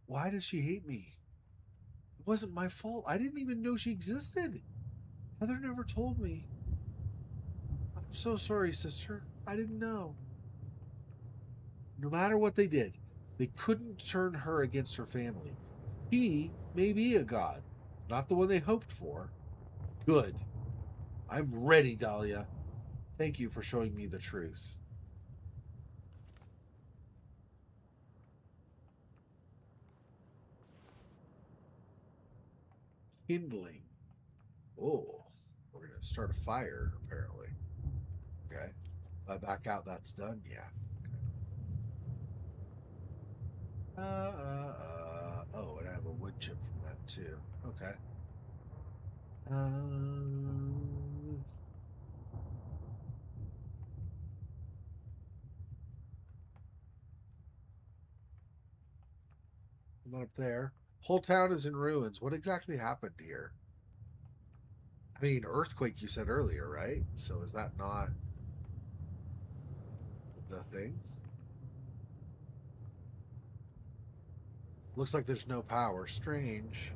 Why does she hate me? It wasn't my fault. I didn't even know she existed. Heather never told me. I'm so sorry, sister. I didn't know. No matter what they did, they couldn't turn her against her family. She may be a god, not the one they hoped for. Good. I'm ready, Dahlia. Thank you for showing me the truth. Kindling. Oh, we're going to start a fire, apparently. Okay. If I back out, that's done? Yeah. Okay. Oh, and I have a wood chip from that, too. Okay. Not up there. Whole town is in ruins. What exactly happened here? I mean, earthquake you said earlier, right? So is that not the thing? Looks like there's no power. Strange.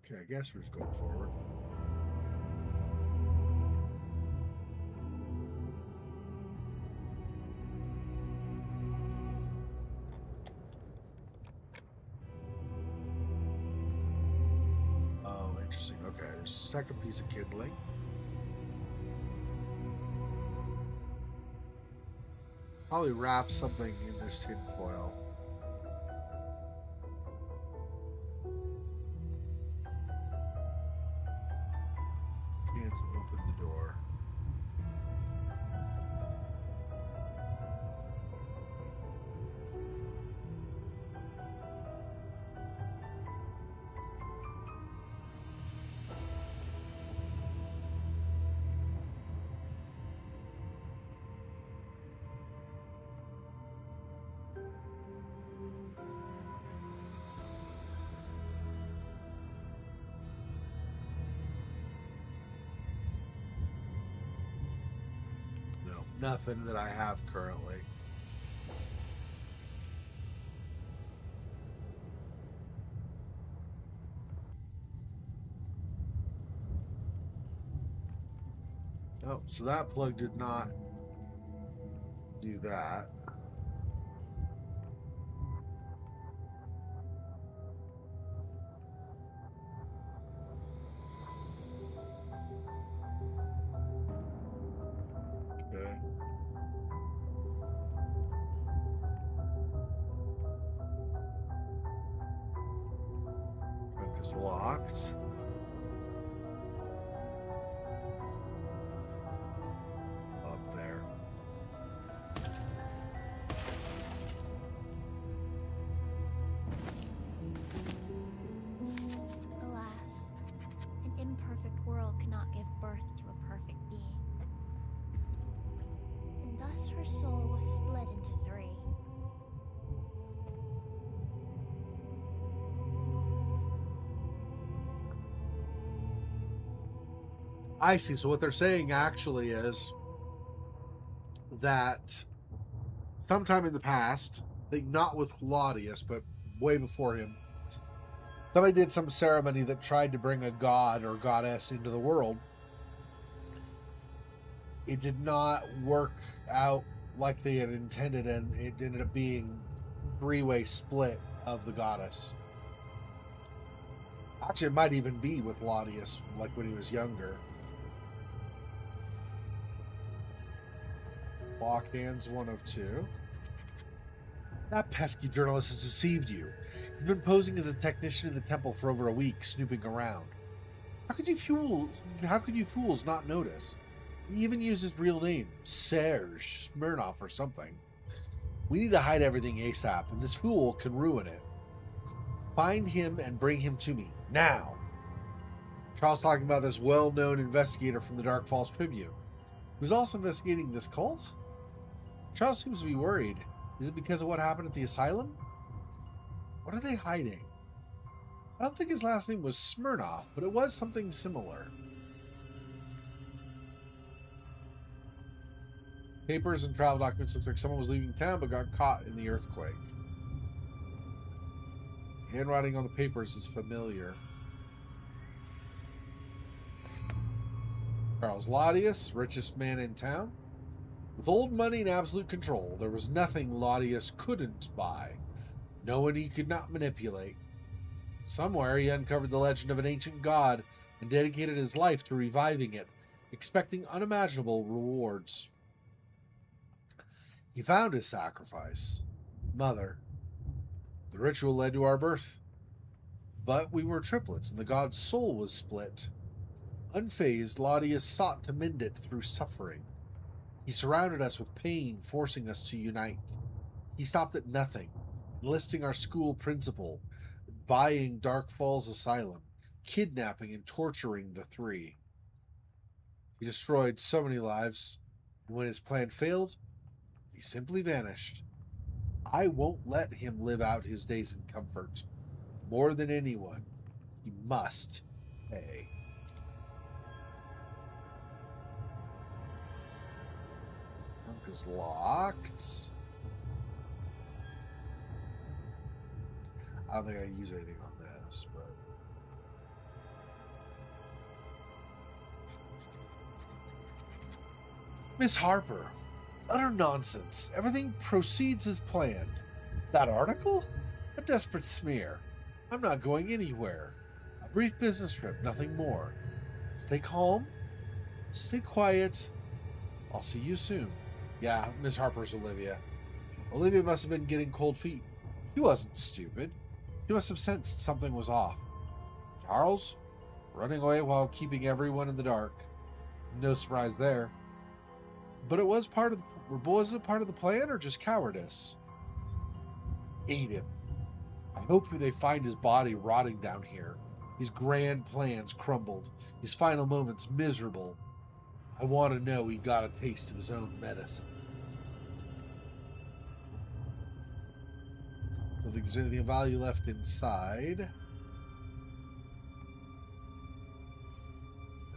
Okay, I guess we're just going forward. Oh, interesting. Okay, there's a second piece of kindling. Probably wrap something in this tin foil. Can't open the door. No, nothing that I have currently. Oh, so that plug did not do that. Okay. Trunk is locked. Up there. Alas, an imperfect world cannot give birth to a perfect being. And thus her soul was split into three. I see. So what they're saying actually is that sometime in the past, I think not with Claudius, but way before him, somebody did some ceremony that tried to bring a god or goddess into the world. It did not work out like they had intended, and it ended up being three-way split of the goddess. Actually, it might even be with Laudius, like when he was younger. Clock hands, one of two. That pesky journalist has deceived you. He's been posing as a technician in the temple for over a week, snooping around. How could you fools not notice? He even used his real name, Serge Smirnov or something. We need to hide everything ASAP, and this fool can ruin it. Find him and bring him to me, now. Charles talking about this well-known investigator from the Dark Falls Tribune, who's also investigating this cult? Charles seems to be worried. Is it because of what happened at the asylum? What are they hiding? I don't think his last name was Smirnov, but it was something similar. Papers and travel documents look like someone was leaving town but got caught in the earthquake. Handwriting on the papers is familiar. Charles Laudius, richest man in town. With old money and absolute control, there was nothing Laudius couldn't buy. No one he could not manipulate. Somewhere he uncovered the legend of an ancient god and dedicated his life to reviving it, expecting unimaginable rewards. He found his sacrifice, Mother. The ritual led to our birth. But we were triplets, and the god's soul was split. Unfazed, Laudius sought to mend it through suffering. He surrounded us with pain, forcing us to unite. He stopped at nothing, enlisting our school principal, buying Dark Falls Asylum, kidnapping and torturing the three. He destroyed so many lives, and when his plan failed, he simply vanished. I won't let him live out his days in comfort. More than anyone, he must pay. Trunk is locked. I don't think I can use anything on this, but... Miss Harper. Utter nonsense. Everything proceeds as planned. That article? A desperate smear. I'm not going anywhere. A brief business trip, nothing more. Stay calm. Stay quiet. I'll see you soon. Yeah, Miss Harper's Olivia. Olivia must have been getting cold feet. She wasn't stupid. She must have sensed something was off. Charles? Running away while keeping everyone in the dark. No surprise there. But it was part of the plan or just cowardice? Hate him. I hope they find his body rotting down here. His grand plans crumbled. His final moments miserable. I want to know he got a taste of his own medicine. Don't think there's anything of value left inside. And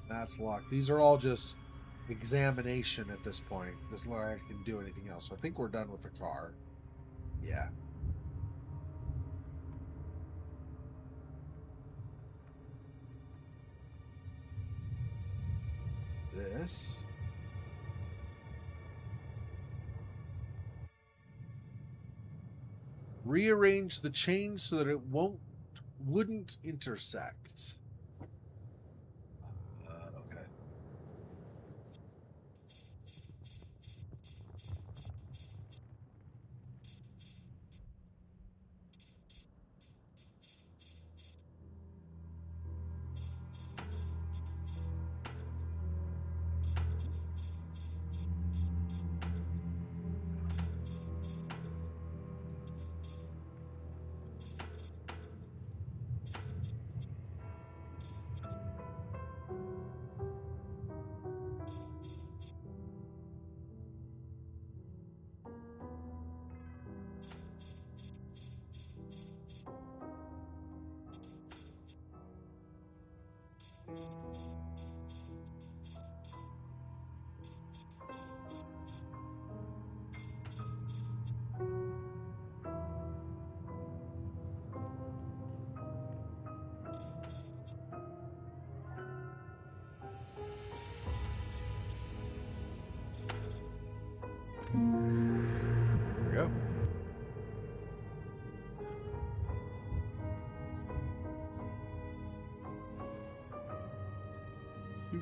that's locked. These are all just examination at this point. Doesn't look like I can do anything else. So I think we're done with the car. Yeah. This. Rearrange the chain so that it wouldn't intersect. Okay.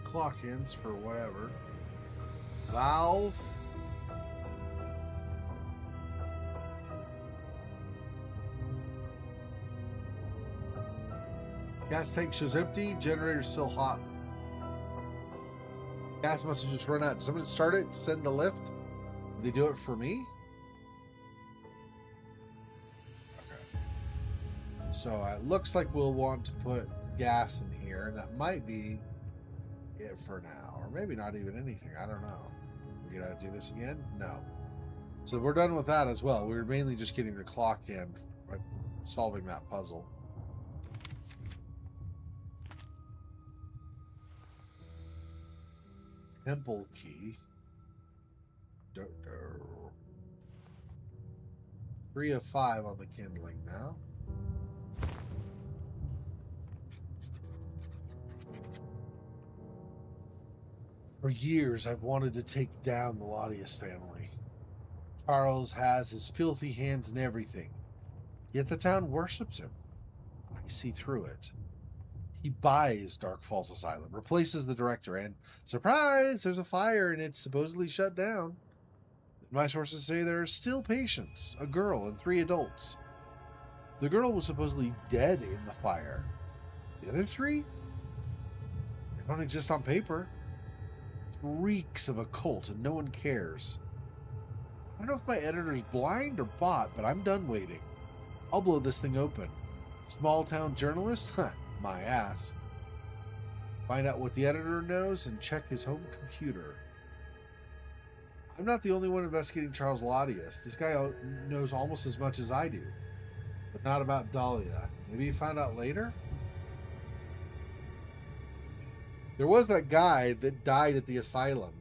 clock ends for whatever. Valve. Gas tank shows empty. Generator still hot. Gas must have just run out. Did someone start it? Send the lift? Did they do it for me? Okay. So it looks like we'll want to put gas in here. That might be it for now. Or maybe not even anything. I don't know. We gotta do this again? No. So we're done with that as well. We were mainly just getting the clock in, like solving that puzzle. Temple key. 3 of 5 on the kindling now. For years, I've wanted to take down the Laudius family. Charles has his filthy hands in everything, yet the town worships him. I see through it. He buys Dark Falls Asylum, replaces the director, and surprise, there's a fire and it's supposedly shut down. My sources say there are still patients, a girl and 3 adults. The girl was supposedly dead in the fire. The other 3? They don't exist on paper. It reeks of a cult and no one cares. I don't know if my editor's blind or bot, but I'm done waiting. I'll blow this thing open. Small town journalist? Huh, my ass. Find out what the editor knows and check his home computer. I'm not the only one investigating Charles Laudius. This guy knows almost as much as I do, but not about Dahlia. Maybe he found out later? There was that guy that died at the asylum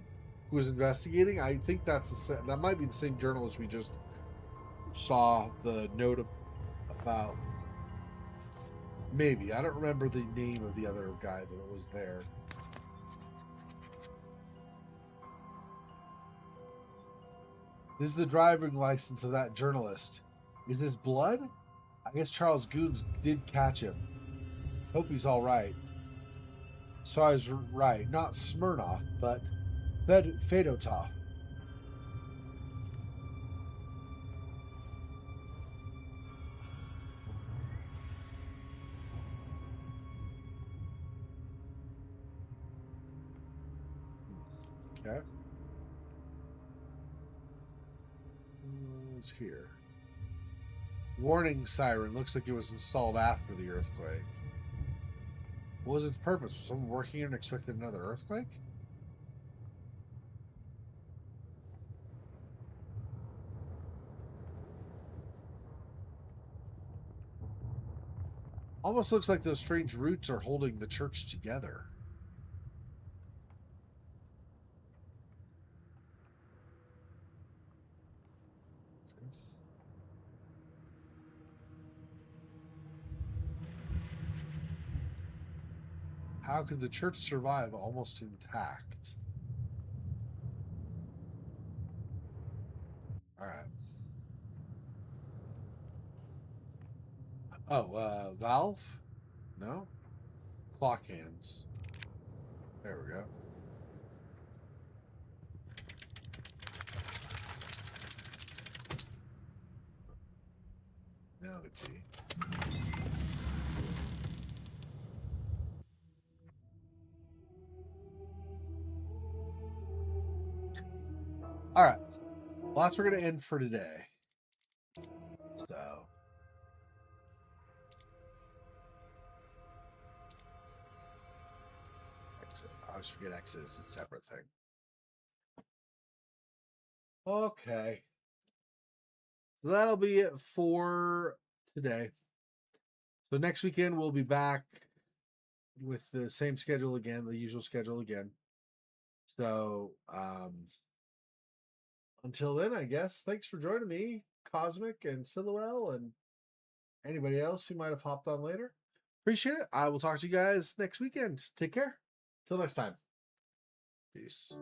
who was investigating. I think that might be the same journalist we just saw the note about. Maybe. I don't remember the name of the other guy that was there. This is the driving license of that journalist. Is this blood? I guess Charles Goons did catch him. Hope he's all right. So I was right. Not Smirnoff, but Fedotov. Okay. What's here? Warning siren. Looks like it was installed after the earthquake. What was its purpose? Was someone working here and expected another earthquake? Almost looks like those strange roots are holding the church together. How could the church survive almost intact? All right. Oh, valve? No? Clock hands. There we go. Now the key. All right. Well, that's where we're going to end for today. So. Exit. I always forget exit is a separate thing. Okay. So that'll be it for today. So next weekend we'll be back with the same schedule again, the usual schedule again. So until then, I guess, thanks for joining me, Cosmic and Siluel, and anybody else who might have hopped on later. Appreciate it. I will talk to you guys next weekend. Take care. Till next time. Peace.